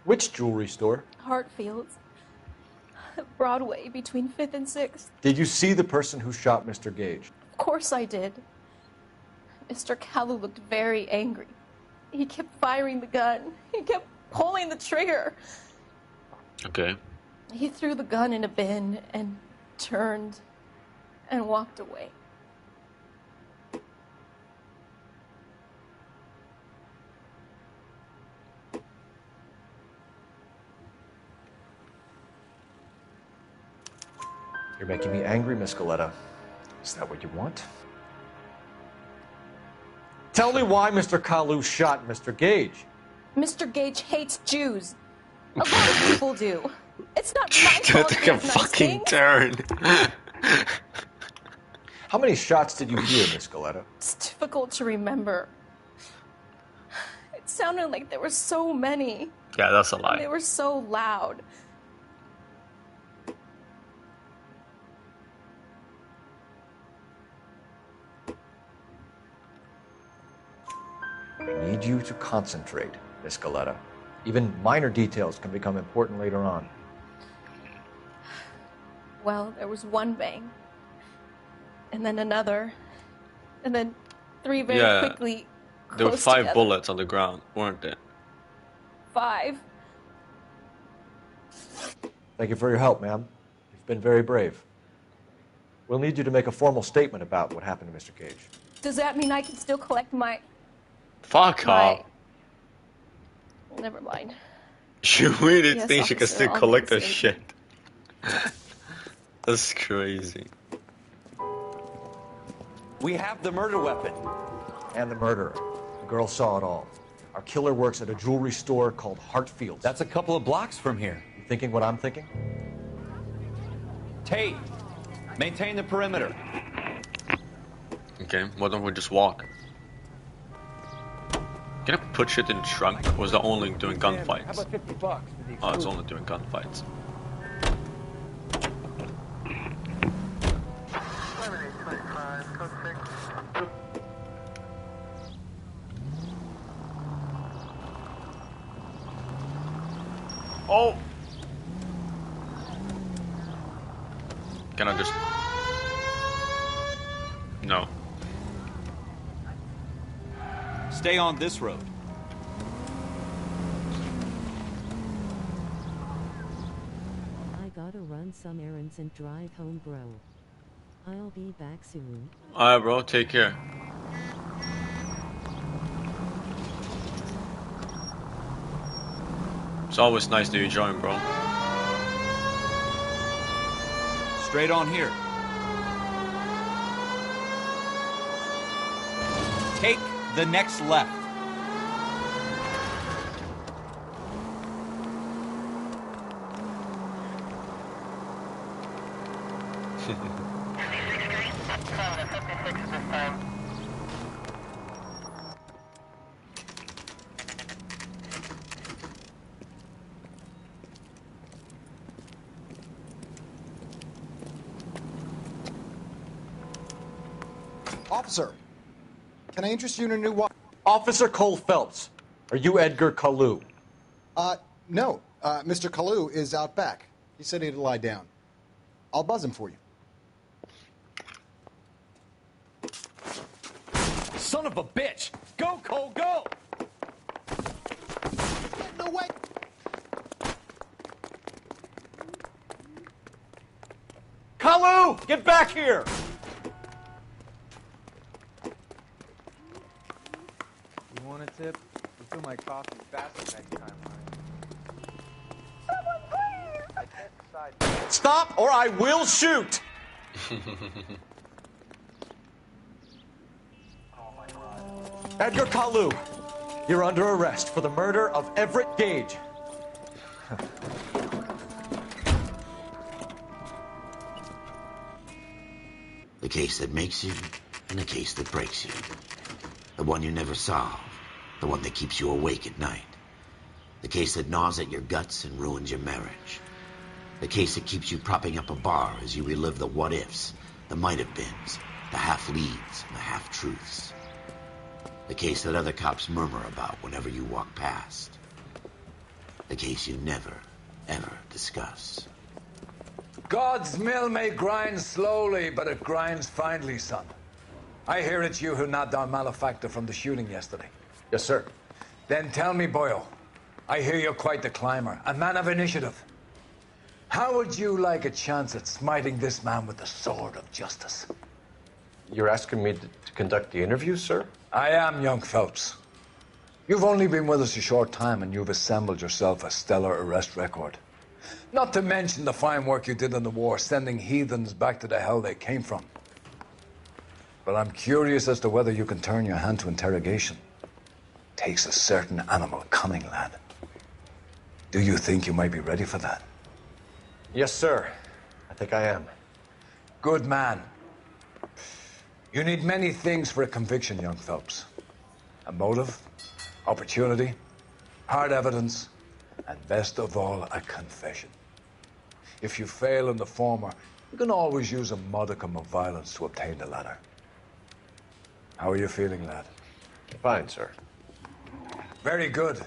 Speaker 7: Which jewelry store?
Speaker 19: Hartfield's. Broadway, between 5th and 6th.
Speaker 7: Did you see the person who shot Mr. Gage?
Speaker 19: Of course I did. Mr. Kalu looked very angry. He kept firing the gun. He kept pulling the trigger.
Speaker 10: Okay.
Speaker 19: He threw the gun in a bin and turned and walked away.
Speaker 7: You're making me angry, Miss Galleta. Is that what you want? Tell me why Mr. Kalu shot Mr. Gage.
Speaker 19: Mr. Gage hates Jews. A lot of people do. It's not my fault.
Speaker 10: Took a fucking turn.
Speaker 7: How many shots did you hear, Miss Galleta?
Speaker 19: It's difficult to remember. It sounded like there were so many.
Speaker 10: Yeah, that's a lie.
Speaker 19: They were so loud.
Speaker 7: I need you to concentrate, Miss Galleta. Even minor details can become important later on.
Speaker 19: Well, there was one bang, and then another, and then three very quickly.
Speaker 10: There were
Speaker 19: Close
Speaker 10: 5
Speaker 19: together.
Speaker 10: bullets on the ground, weren't there?
Speaker 19: 5.
Speaker 7: Thank you for your help, ma'am. You've been very brave. We'll need you to make a formal statement about what happened to Mr. Gage.
Speaker 19: Does that mean I can still collect my...
Speaker 10: Fuck off.
Speaker 19: Well, never mind.
Speaker 10: You really
Speaker 19: Yes,
Speaker 10: think she can
Speaker 19: officer,
Speaker 10: still
Speaker 19: I'll
Speaker 10: collect her
Speaker 19: make a
Speaker 10: shit? That's crazy.
Speaker 15: We have the murder weapon.
Speaker 7: And the murderer. The girl saw it all. Our killer works at a jewelry store called Hartfield's.
Speaker 15: That's a couple of blocks from here.
Speaker 7: You thinking what I'm thinking?
Speaker 15: Tate, maintain the perimeter.
Speaker 10: Okay, why don't we just walk? Can I put shit in the trunk? Or was that only doing
Speaker 17: How
Speaker 10: gunfights?
Speaker 17: about $50 for the
Speaker 10: Oh, it's only doing gunfights. Oh! Can I just... No.
Speaker 15: Stay on this road.
Speaker 18: I gotta run some errands and drive home, bro. I'll be back soon.
Speaker 10: Alright, bro, take care. It's always nice to join, bro.
Speaker 15: Straight on here. Take the next left.
Speaker 21: Officer, can I interest you in a new watch?
Speaker 7: Officer Cole Phelps. Are you Edgar Kalu?
Speaker 21: No. Mr. Kalu is out back. He said he'd lie down. I'll buzz him for you.
Speaker 15: Son of a bitch! Go, Cole, go!
Speaker 21: No way!
Speaker 7: Kalu! Get back here!
Speaker 6: You want a tip? You fill my coffee faster next time, right?
Speaker 15: Stop or I will shoot!
Speaker 7: Edgar Kalu, you're under arrest for the murder of Everett Gage.
Speaker 1: The case that makes you, and the case that breaks you. The one you never solve. The one that keeps you awake at night. The case that gnaws at your guts and ruins your marriage. The case that keeps you propping up a bar as you relive the what-ifs, the might-have-beens, the half-leads, and the half-truths. The case that other cops murmur about whenever you walk past. The case you never, ever discuss.
Speaker 23: God's mill may grind slowly, but it grinds finely, son. I hear it's you who nabbed our malefactor from the shooting yesterday.
Speaker 7: Yes, sir.
Speaker 23: Then tell me, Boyle, I hear you're quite the climber, a man of initiative. How would you like a chance at smiting this man with the sword of justice?
Speaker 7: You're asking me to conduct the interview, sir?
Speaker 23: I am, young Phelps. You've only been with us a short time and you've assembled yourself a stellar arrest record. Not to mention the fine work you did in the war, sending heathens back to the hell they came from. But I'm curious as to whether you can turn your hand to interrogation. Takes a certain animal cunning, lad. Do you think you might be ready for that?
Speaker 7: Yes, sir. I think I am.
Speaker 23: Good man. You need many things for a conviction, young Phelps. A motive, opportunity, hard evidence, and best of all, a confession. If you fail in the former, you can always use a modicum of violence to obtain the latter. How are you feeling, lad?
Speaker 7: Fine, sir.
Speaker 23: Very good.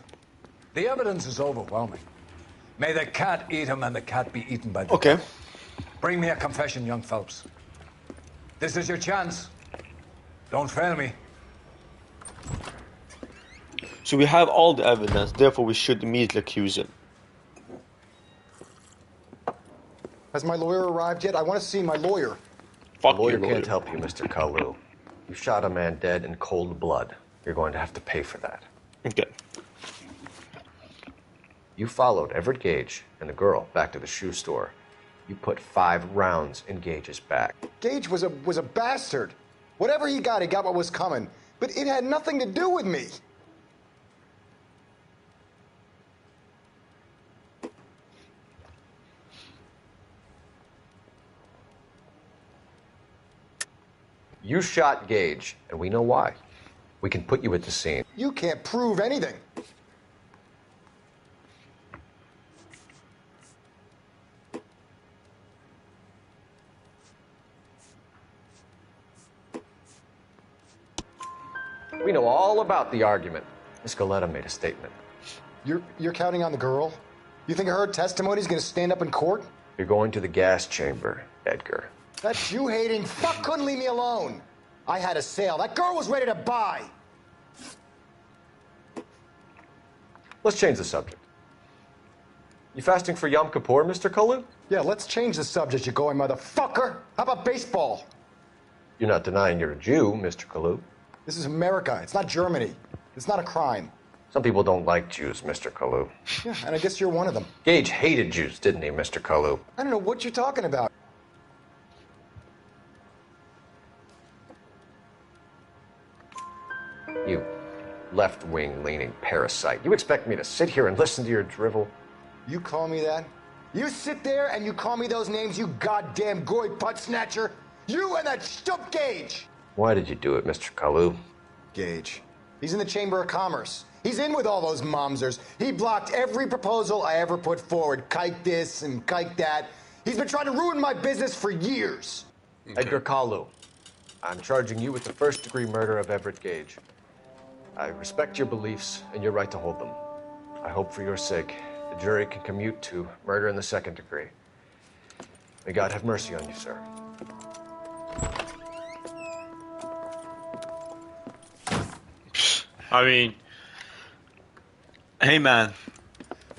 Speaker 23: The evidence is overwhelming. May the cat eat him and the cat be eaten by the
Speaker 10: Okay.
Speaker 23: Bring me a confession, young Phelps. This is your chance. Don't fail me.
Speaker 10: So we have all the evidence, therefore we should immediately accuse him.
Speaker 21: Has my lawyer arrived yet? I want to see my lawyer.
Speaker 7: The lawyer can't help you, Mr. Kalu. You shot a man dead in cold blood. You're going to have to pay for that.
Speaker 10: Okay.
Speaker 7: You followed Everett Gage and the girl back to the shoe store. You put 5 rounds in Gage's back.
Speaker 21: Gage was a bastard. Whatever he got what was coming. But it had nothing to do with me.
Speaker 7: You shot Gage, and we know why. We can put you at the scene.
Speaker 21: You can't prove anything.
Speaker 7: We know all about the argument. Miss Goleta made a statement.
Speaker 21: You're counting on the girl? You think her testimony is going to stand up in court?
Speaker 7: You're going to the gas chamber, Edgar.
Speaker 21: That Jew-hating fuck couldn't leave me alone. I had a sale. That girl was ready to buy.
Speaker 7: Let's change the subject. You fasting for Yom Kippur, Mr. Kalu?
Speaker 21: Yeah, let's change the subject, you going motherfucker. How about baseball?
Speaker 7: You're not denying you're a Jew, Mr. Kalu.
Speaker 21: This is America. It's not Germany. It's not a crime.
Speaker 7: Some people don't like Jews, Mr. Kalu.
Speaker 21: Yeah, and I guess you're one of them.
Speaker 7: Gage hated Jews, didn't he, Mr. Kalu?
Speaker 21: I don't know what you're talking about.
Speaker 7: You left-wing leaning parasite. You expect me to sit here and listen to your drivel?
Speaker 21: You call me that? You sit there and you call me those names, you goddamn goy butt snatcher? You and that stump Gage!
Speaker 7: Why did you do it, Mr. Kalu?
Speaker 21: Gage. He's in the Chamber of Commerce. He's in with all those momsers. He blocked every proposal I ever put forward. Kike this and kike that. He's been trying to ruin my business for years.
Speaker 7: Okay. Edgar Kalu, I'm charging you with the first-degree murder of Everett Gage. I respect your beliefs and your right to hold them. I hope for your sake the jury can commute to murder in the second degree. May God have mercy on you, sir.
Speaker 10: I mean, hey man.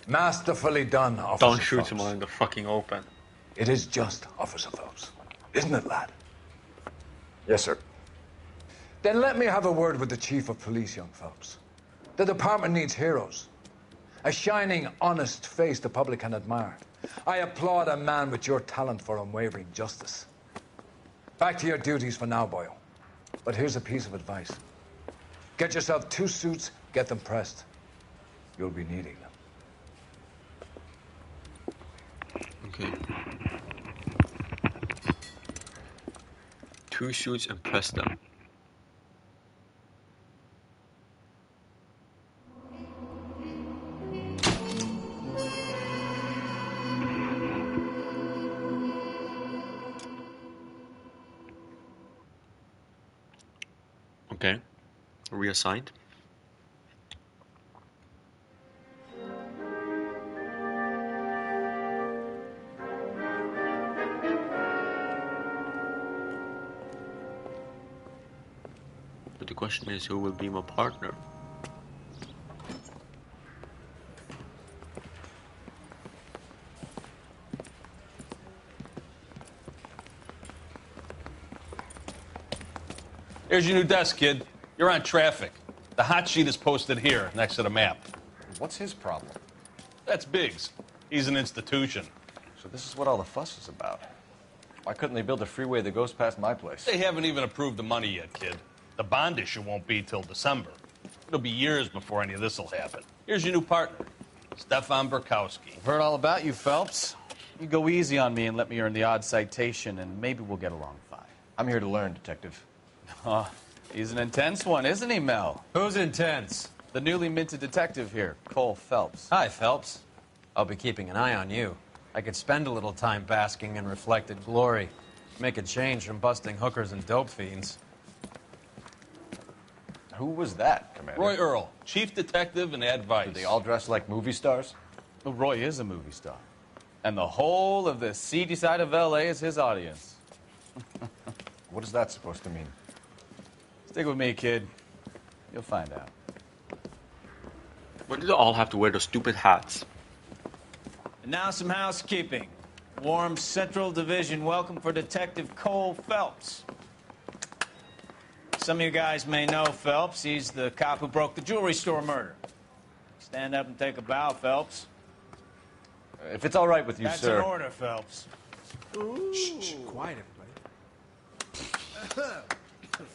Speaker 23: Masterfully done, Officer
Speaker 10: Don't shoot
Speaker 23: Phelps.
Speaker 10: him in the fucking open.
Speaker 23: It is just, Officer Phelps. Isn't it, lad?
Speaker 7: Yes, sir.
Speaker 23: Then let me have a word with the Chief of Police, young Phelps. The department needs heroes. A shining, honest face the public can admire. I applaud a man with your talent for unwavering justice. Back to your duties for now, Boyle. But here's a piece of advice. Get yourself 2 suits, get them pressed. You'll be needing them.
Speaker 10: Okay. 2 suits and press them. Okay. Reassigned. But the question is, who will be my partner?
Speaker 8: Here's your new desk, kid. You're on traffic. The hot sheet is posted here, next to the map.
Speaker 5: What's his problem?
Speaker 8: That's Biggs. He's an institution.
Speaker 5: So this is what all the fuss is about. Why couldn't they build a freeway that goes past my place?
Speaker 8: They haven't even approved the money yet, kid. The bond issue won't be till December. It'll be years before any of this will happen. Here's your new partner, Stefan Burkowski.
Speaker 9: I've heard all about you, Phelps. You go easy on me and let me earn the odd citation, and maybe we'll get along fine.
Speaker 5: I'm here to learn, Detective.
Speaker 9: Oh, he's an intense one, isn't he, Mel?
Speaker 11: Who's intense?
Speaker 9: The newly minted detective here, Cole Phelps.
Speaker 11: Hi, Phelps. I'll be keeping an eye on you. I could spend a little time basking in reflected glory. Make a change from busting hookers and dope fiends.
Speaker 5: Who was that, Commander?
Speaker 8: Roy Earl, chief detective and advice.
Speaker 5: Do they all dress like movie stars?
Speaker 9: Well, Roy is a movie star. And the whole of the seedy side of L.A. is his audience.
Speaker 5: What is that supposed to mean?
Speaker 9: Stick with me, kid. You'll find out.
Speaker 10: Why do they all have to wear those stupid hats?
Speaker 2: And now some housekeeping. Warm Central Division welcome for Detective Cole Phelps. Some of you guys may know Phelps. He's the cop who broke the jewelry store murder. Stand up and take a bow, Phelps.
Speaker 5: If it's all right with you,
Speaker 2: That's
Speaker 5: sir.
Speaker 2: That's an order, Phelps.
Speaker 6: Shh, quiet, everybody.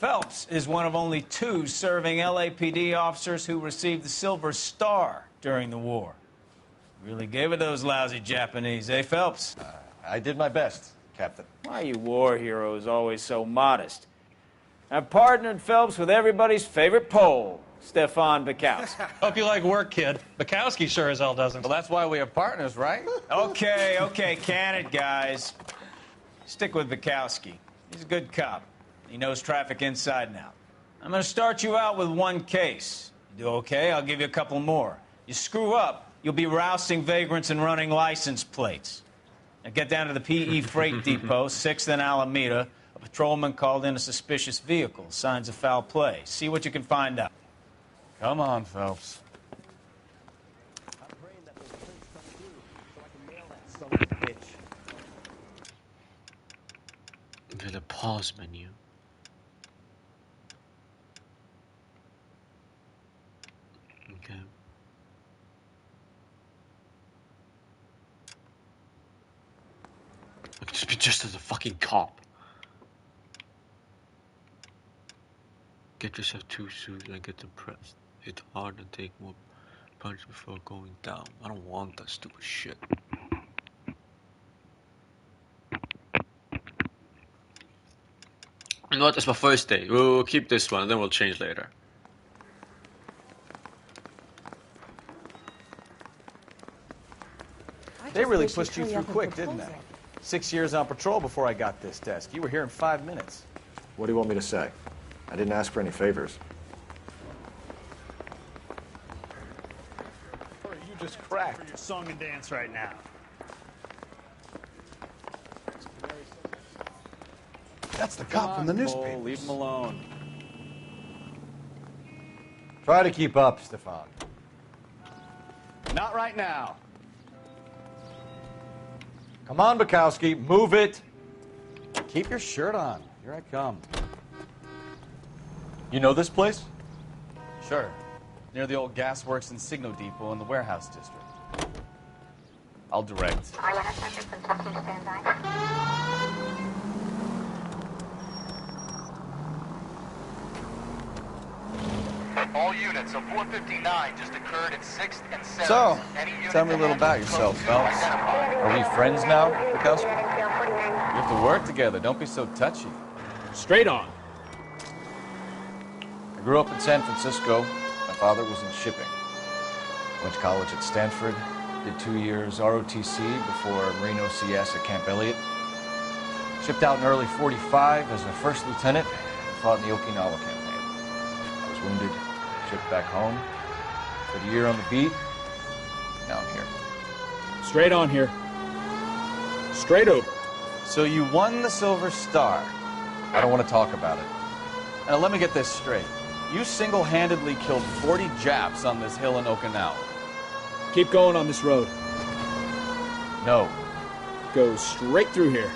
Speaker 2: Phelps is one of only 2 serving LAPD officers who received the Silver Star during the war. Really gave it those lousy Japanese, eh, Phelps?
Speaker 5: I did my best, Captain.
Speaker 2: Why are you war heroes always so modest? I've partnered Phelps with everybody's favorite Pole, Stefan Bukowski.
Speaker 8: Hope you like work, kid. Bukowski sure as hell doesn't.
Speaker 9: Well, that's why we have partners, right?
Speaker 2: Okay, can it, guys. Stick with Bukowski. He's a good cop. He knows traffic inside and out. I'm going to start you out with 1 case. You do okay, I'll give you a couple more. You screw up, you'll be rousting vagrants and running license plates. Now get down to the PE Freight Depot, 6th and Alameda. A patrolman called in a suspicious vehicle. Signs of foul play. See what you can find out.
Speaker 9: Come on, Phelps.
Speaker 10: With a pause menu. Okay. I could just be just as a fucking cop. Get yourself 2 suits and get them pressed. Hit hard and take more punch before going down. I don't want that stupid shit. You know what? It's my first day. We'll keep this one and then we'll change later.
Speaker 9: They really pushed you through quick, didn't they? 6 years on patrol before I got this desk. You were here in 5 minutes.
Speaker 5: What do you want me to say? I didn't ask for any favors.
Speaker 22: You just cracked.
Speaker 13: For your song and dance right now.
Speaker 22: That's the cop from the newspaper.
Speaker 9: Leave him alone.
Speaker 7: Try to keep up, Stefan.
Speaker 9: Not right now.
Speaker 7: Come on, Bukowski, move it.
Speaker 9: Keep your shirt on. Here I come.
Speaker 7: You know this place?
Speaker 9: Sure. Near the old gasworks and Signo Depot in the warehouse district. I'll direct.
Speaker 14: All units, a 459 just occurred at 6th and 7th.
Speaker 9: So, tell me a little about yourself, Phelps.
Speaker 7: Are we friends now, Bukowski?
Speaker 9: We have to work together. Don't be so touchy.
Speaker 13: Straight on.
Speaker 5: I grew up in San Francisco. My father was in shipping. Went to college at Stanford. Did 2 years ROTC before Marine OCS at Camp Elliott. Shipped out in early '45 as a first lieutenant and fought in the Okinawa campaign. I was wounded, shipped back home. Did a year on the beat. Now I'm here.
Speaker 13: Straight on here. Straight over.
Speaker 9: So you won the Silver Star.
Speaker 5: I don't want to talk about it.
Speaker 9: Now let me get this straight. You single-handedly killed 40 Japs on this hill in Okinawa.
Speaker 13: Keep going on this road.
Speaker 5: No.
Speaker 13: Go straight through here.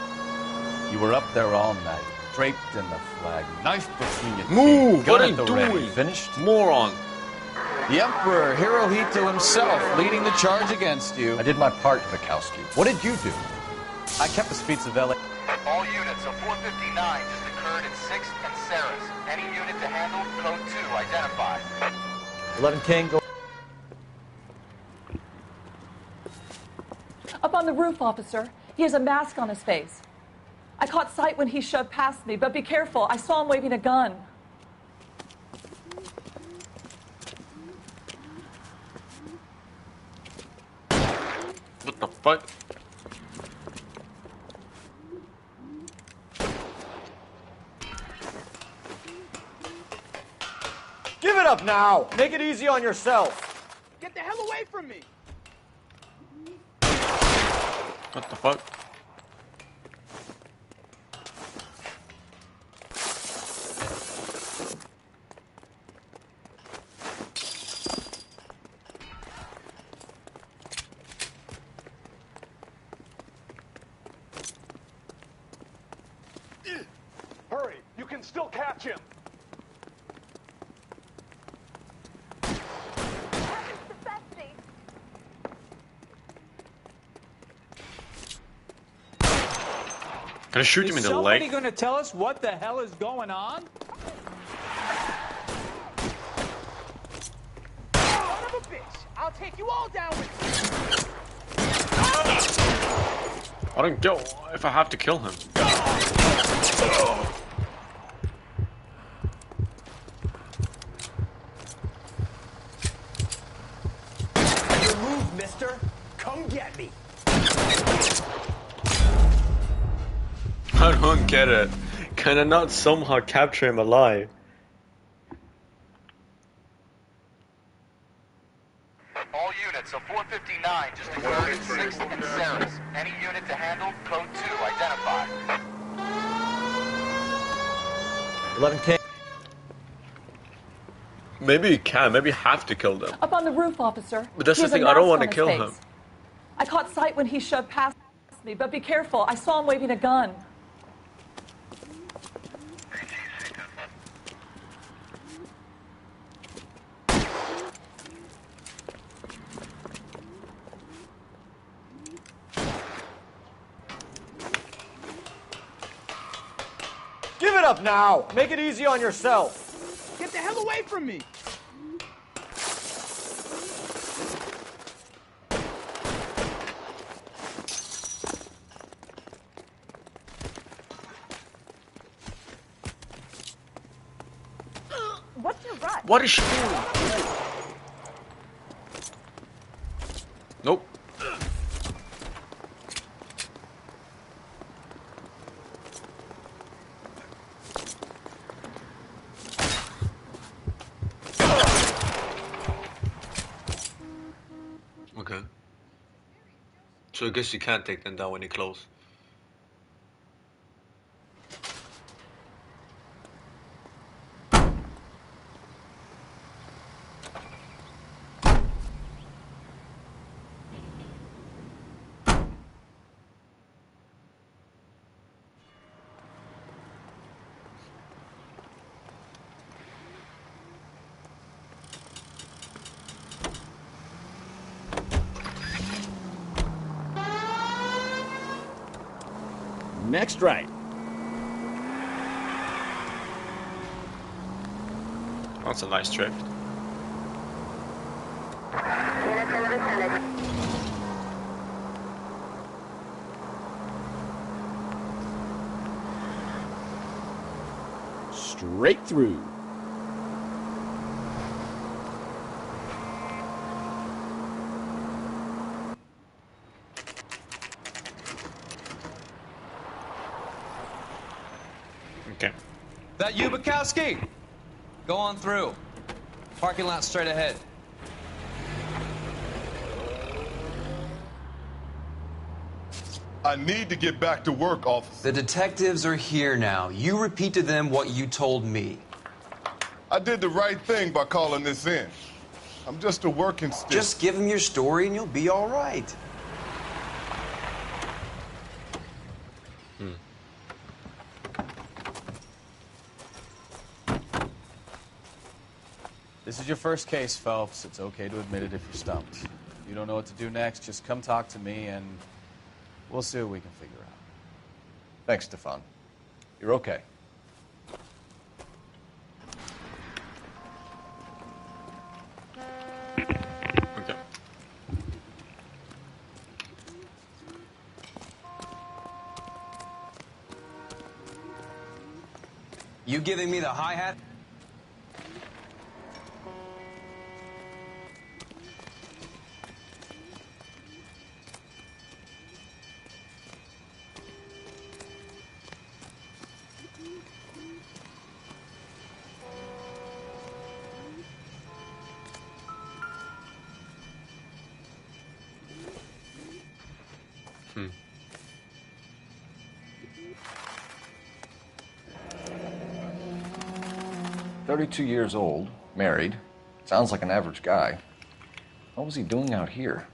Speaker 9: You were up there all night, draped in the flag, knife between your teeth.
Speaker 10: Move!
Speaker 9: gun
Speaker 10: What are
Speaker 9: at
Speaker 10: you
Speaker 9: the ready.
Speaker 10: doing?
Speaker 9: Finished?
Speaker 10: Moron.
Speaker 9: The Emperor Hirohito himself leading the charge against you.
Speaker 5: I did my part, Bukowski. What did you do?
Speaker 9: I kept the streets of L.A.
Speaker 14: All units, a 459 just occurred at 6th and Sarah's. Any unit to handle, code 2, identified.
Speaker 7: 11 King, go.
Speaker 24: Up on the roof, officer. He has a mask on his face. I caught sight when he shoved past me, but be careful. I saw him waving a gun.
Speaker 10: What the fuck?
Speaker 7: Give it up now. Make it easy on yourself.
Speaker 22: Get the hell away from me!
Speaker 10: What the fuck?
Speaker 22: Hurry, you can still catch him.
Speaker 10: Can I shoot him in the leg?
Speaker 4: Somebody going to tell us what the hell is going on? Son of a bitch! I'll take you all down with me.
Speaker 10: I don't go if I have to kill him.
Speaker 22: Your move, mister. Come get me.
Speaker 10: I don't get it. Can I not somehow capture him alive?
Speaker 14: All units, a 459 just occurred in 6th and Sarah's. Any unit to handle, code 2, identify.
Speaker 11: 11K.
Speaker 10: Maybe you can. Maybe you have to kill them.
Speaker 24: Up on the roof, officer.
Speaker 10: But that's
Speaker 24: He
Speaker 10: the
Speaker 24: has a
Speaker 10: thing. I don't
Speaker 24: mask
Speaker 10: want
Speaker 24: on
Speaker 10: to
Speaker 24: his
Speaker 10: kill
Speaker 24: face.
Speaker 10: him.
Speaker 24: I caught sight when he shoved past me, but be careful. I saw him waving a gun.
Speaker 5: Give it up now! Make it easy on yourself!
Speaker 4: Get the hell away from me!
Speaker 24: What's your rush?
Speaker 10: What is she doing? Nope. Okay. So I guess you can't take them down when you're close.
Speaker 13: Next right.
Speaker 10: That's a nice drift.
Speaker 13: Straight through.
Speaker 10: Okay.
Speaker 11: That you, Bukowski? Go on through. Parking lot straight ahead.
Speaker 12: I need to get back to work, officer.
Speaker 11: The detectives are here now. You repeat to them what you told me.
Speaker 12: I did the right thing by calling this in. I'm just a working stick.
Speaker 11: Just give them your story and you'll be all right.
Speaker 9: This is your first case, Phelps. It's okay to admit it if you're stumped. If you don't know what to do next, just come talk to me and we'll see what we can figure out.
Speaker 5: Thanks, Stefan. You're okay.
Speaker 10: Okay.
Speaker 11: You giving me the hi-hat?
Speaker 10: Hmm.
Speaker 5: "32 years old, married. Sounds like an average guy. What was he doing out here?"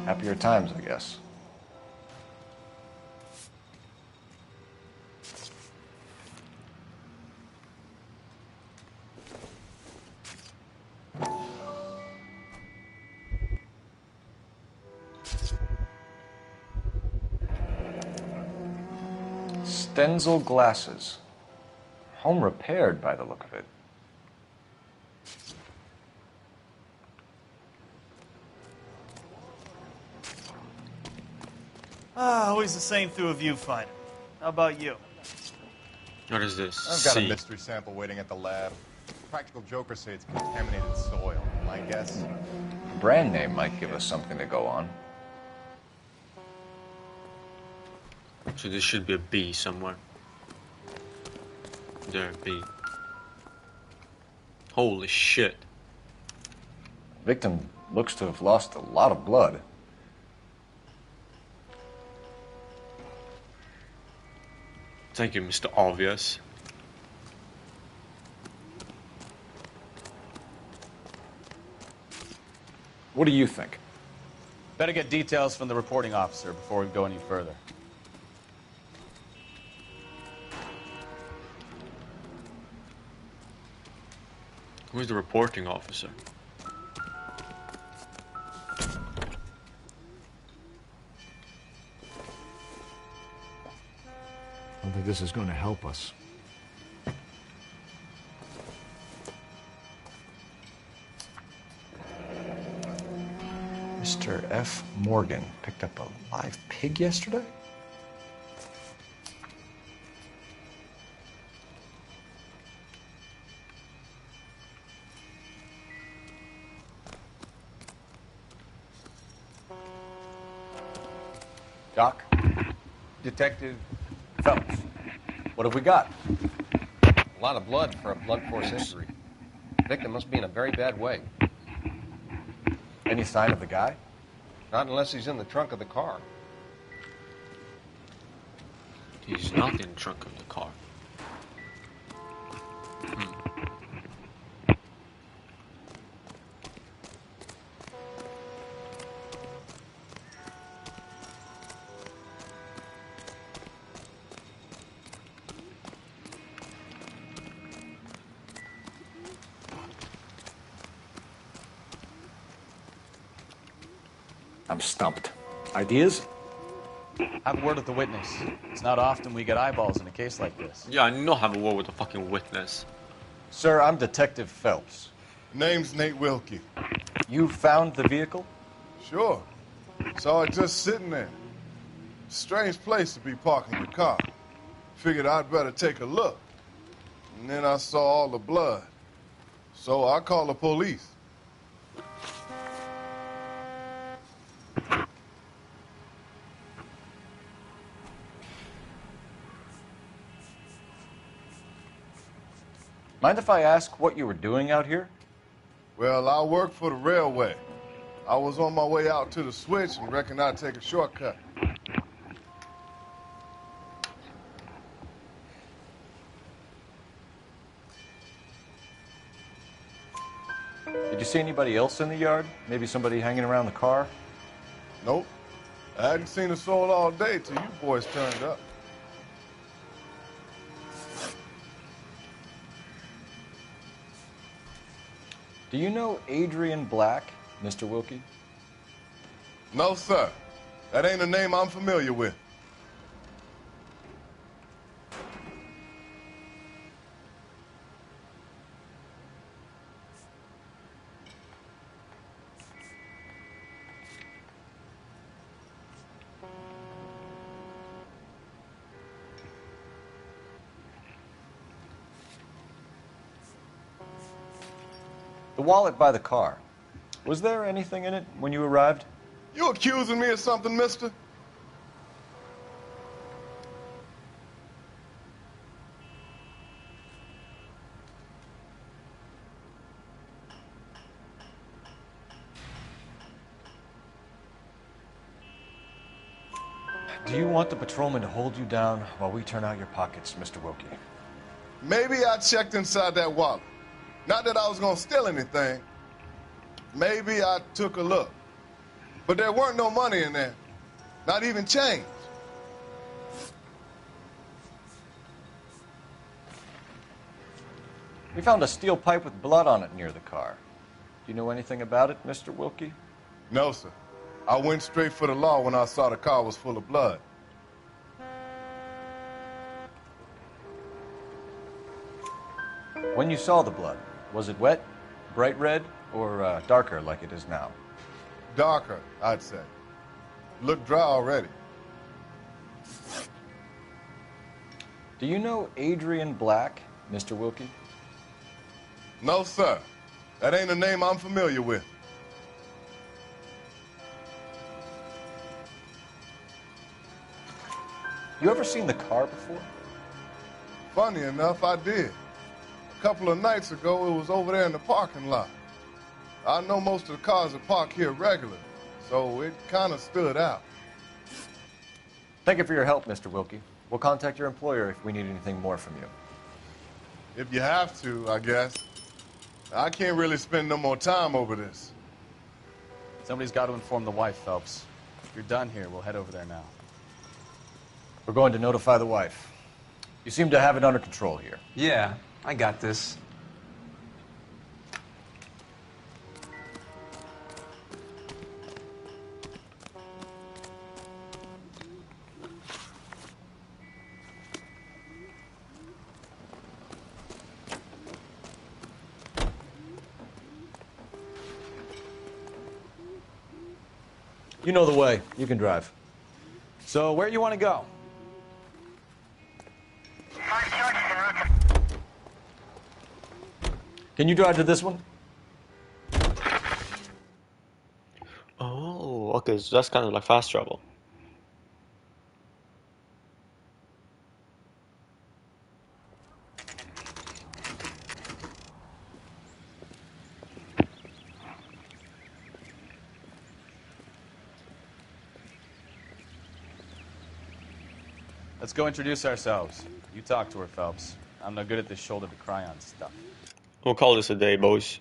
Speaker 5: Happier times, I guess. Stenzel glasses. Home repaired by the look of it.
Speaker 3: Always the same through a viewfinder. How about you?
Speaker 10: What is this?
Speaker 7: I've got a
Speaker 10: C.
Speaker 7: mystery sample waiting at the lab. Practical jokers say it's contaminated soil. My guess?
Speaker 5: The brand name might give us something to go on.
Speaker 10: So this should be a B somewhere. There, B. Holy shit.
Speaker 5: Victim looks to have lost a lot of blood.
Speaker 10: Thank you, Mr. Obvious.
Speaker 5: What do you think?
Speaker 9: Better get details from the reporting officer before we go any further.
Speaker 10: Who's the reporting officer?
Speaker 23: I don't think this is going to help us.
Speaker 5: Mr. F. Morgan picked up a live pig yesterday? Doc?
Speaker 7: Detective
Speaker 5: Phelps, what have we got?
Speaker 7: A lot of blood for a blunt force injury. Victim must be in a very bad way.
Speaker 5: Any sign of the guy?
Speaker 7: Not unless he's in the trunk of the car.
Speaker 10: He's not in the trunk of the car.
Speaker 23: I'm stumped. Ideas?
Speaker 9: Have a word with the witness. It's not often we get eyeballs in a case like this.
Speaker 10: Yeah, I know have a word with the fucking witness.
Speaker 5: Sir, I'm Detective Phelps.
Speaker 12: Name's Nate Wilkie.
Speaker 5: You found the vehicle?
Speaker 12: Sure. Saw it just sitting there. Strange place to be parking your car. Figured I'd better take a look. And then I saw all the blood. So I called the police.
Speaker 5: Mind if I ask what you were doing out here?
Speaker 12: Well, I work for the railway. I was on my way out to the switch and reckoned I'd take a shortcut.
Speaker 5: Did you see anybody else in the yard? Maybe somebody hanging around the car?
Speaker 12: Nope. I hadn't seen a soul all day till you boys turned up.
Speaker 5: Do you know Adrian Black, Mr. Wilkie?
Speaker 12: No, sir. That ain't a name I'm familiar with.
Speaker 5: The wallet by the car. Was there anything in it when you arrived?
Speaker 12: You accusing me of something, mister?
Speaker 7: Do you want the patrolman to hold you down while we turn out your pockets, Mr. Wilkie?
Speaker 12: Maybe I checked inside that wallet. Not that I was gonna steal anything. Maybe I took a look. But there weren't no money in there. Not even change.
Speaker 7: We found a steel pipe with blood on it near the car. Do you know anything about it, Mr. Wilkie?
Speaker 12: No, sir. I went straight for the law when I saw the car was full of blood.
Speaker 7: When you saw the blood, was it wet, bright red, or darker like it is now?
Speaker 12: Darker, I'd say. Looked dry already.
Speaker 7: Do you know Adrian Black, Mr. Wilkie?
Speaker 12: No, sir. That ain't a name I'm familiar with.
Speaker 7: You ever seen the car before?
Speaker 12: Funny enough, I did. A couple of nights ago, it was over there in the parking lot. I know most of the cars are parked here regularly, so it kind of stood out.
Speaker 7: Thank you for your help, Mr. Wilkie. We'll contact your employer if we need anything more from you.
Speaker 12: If you have to, I guess. I can't really spend no more time over this.
Speaker 9: Somebody's got to inform the wife, Phelps. If you're done here, we'll head over there now.
Speaker 7: We're going to notify the wife. You seem to have it under control here.
Speaker 6: Yeah, I got this.
Speaker 7: You know the way. You can drive.
Speaker 9: So, where you want to go?
Speaker 7: Can you drive to this one?
Speaker 10: Oh, okay, so that's kind of like fast travel.
Speaker 9: Let's go introduce ourselves. You talk to her, Phelps. I'm no good at this shoulder to cry on stuff.
Speaker 10: We'll call this a day, boys.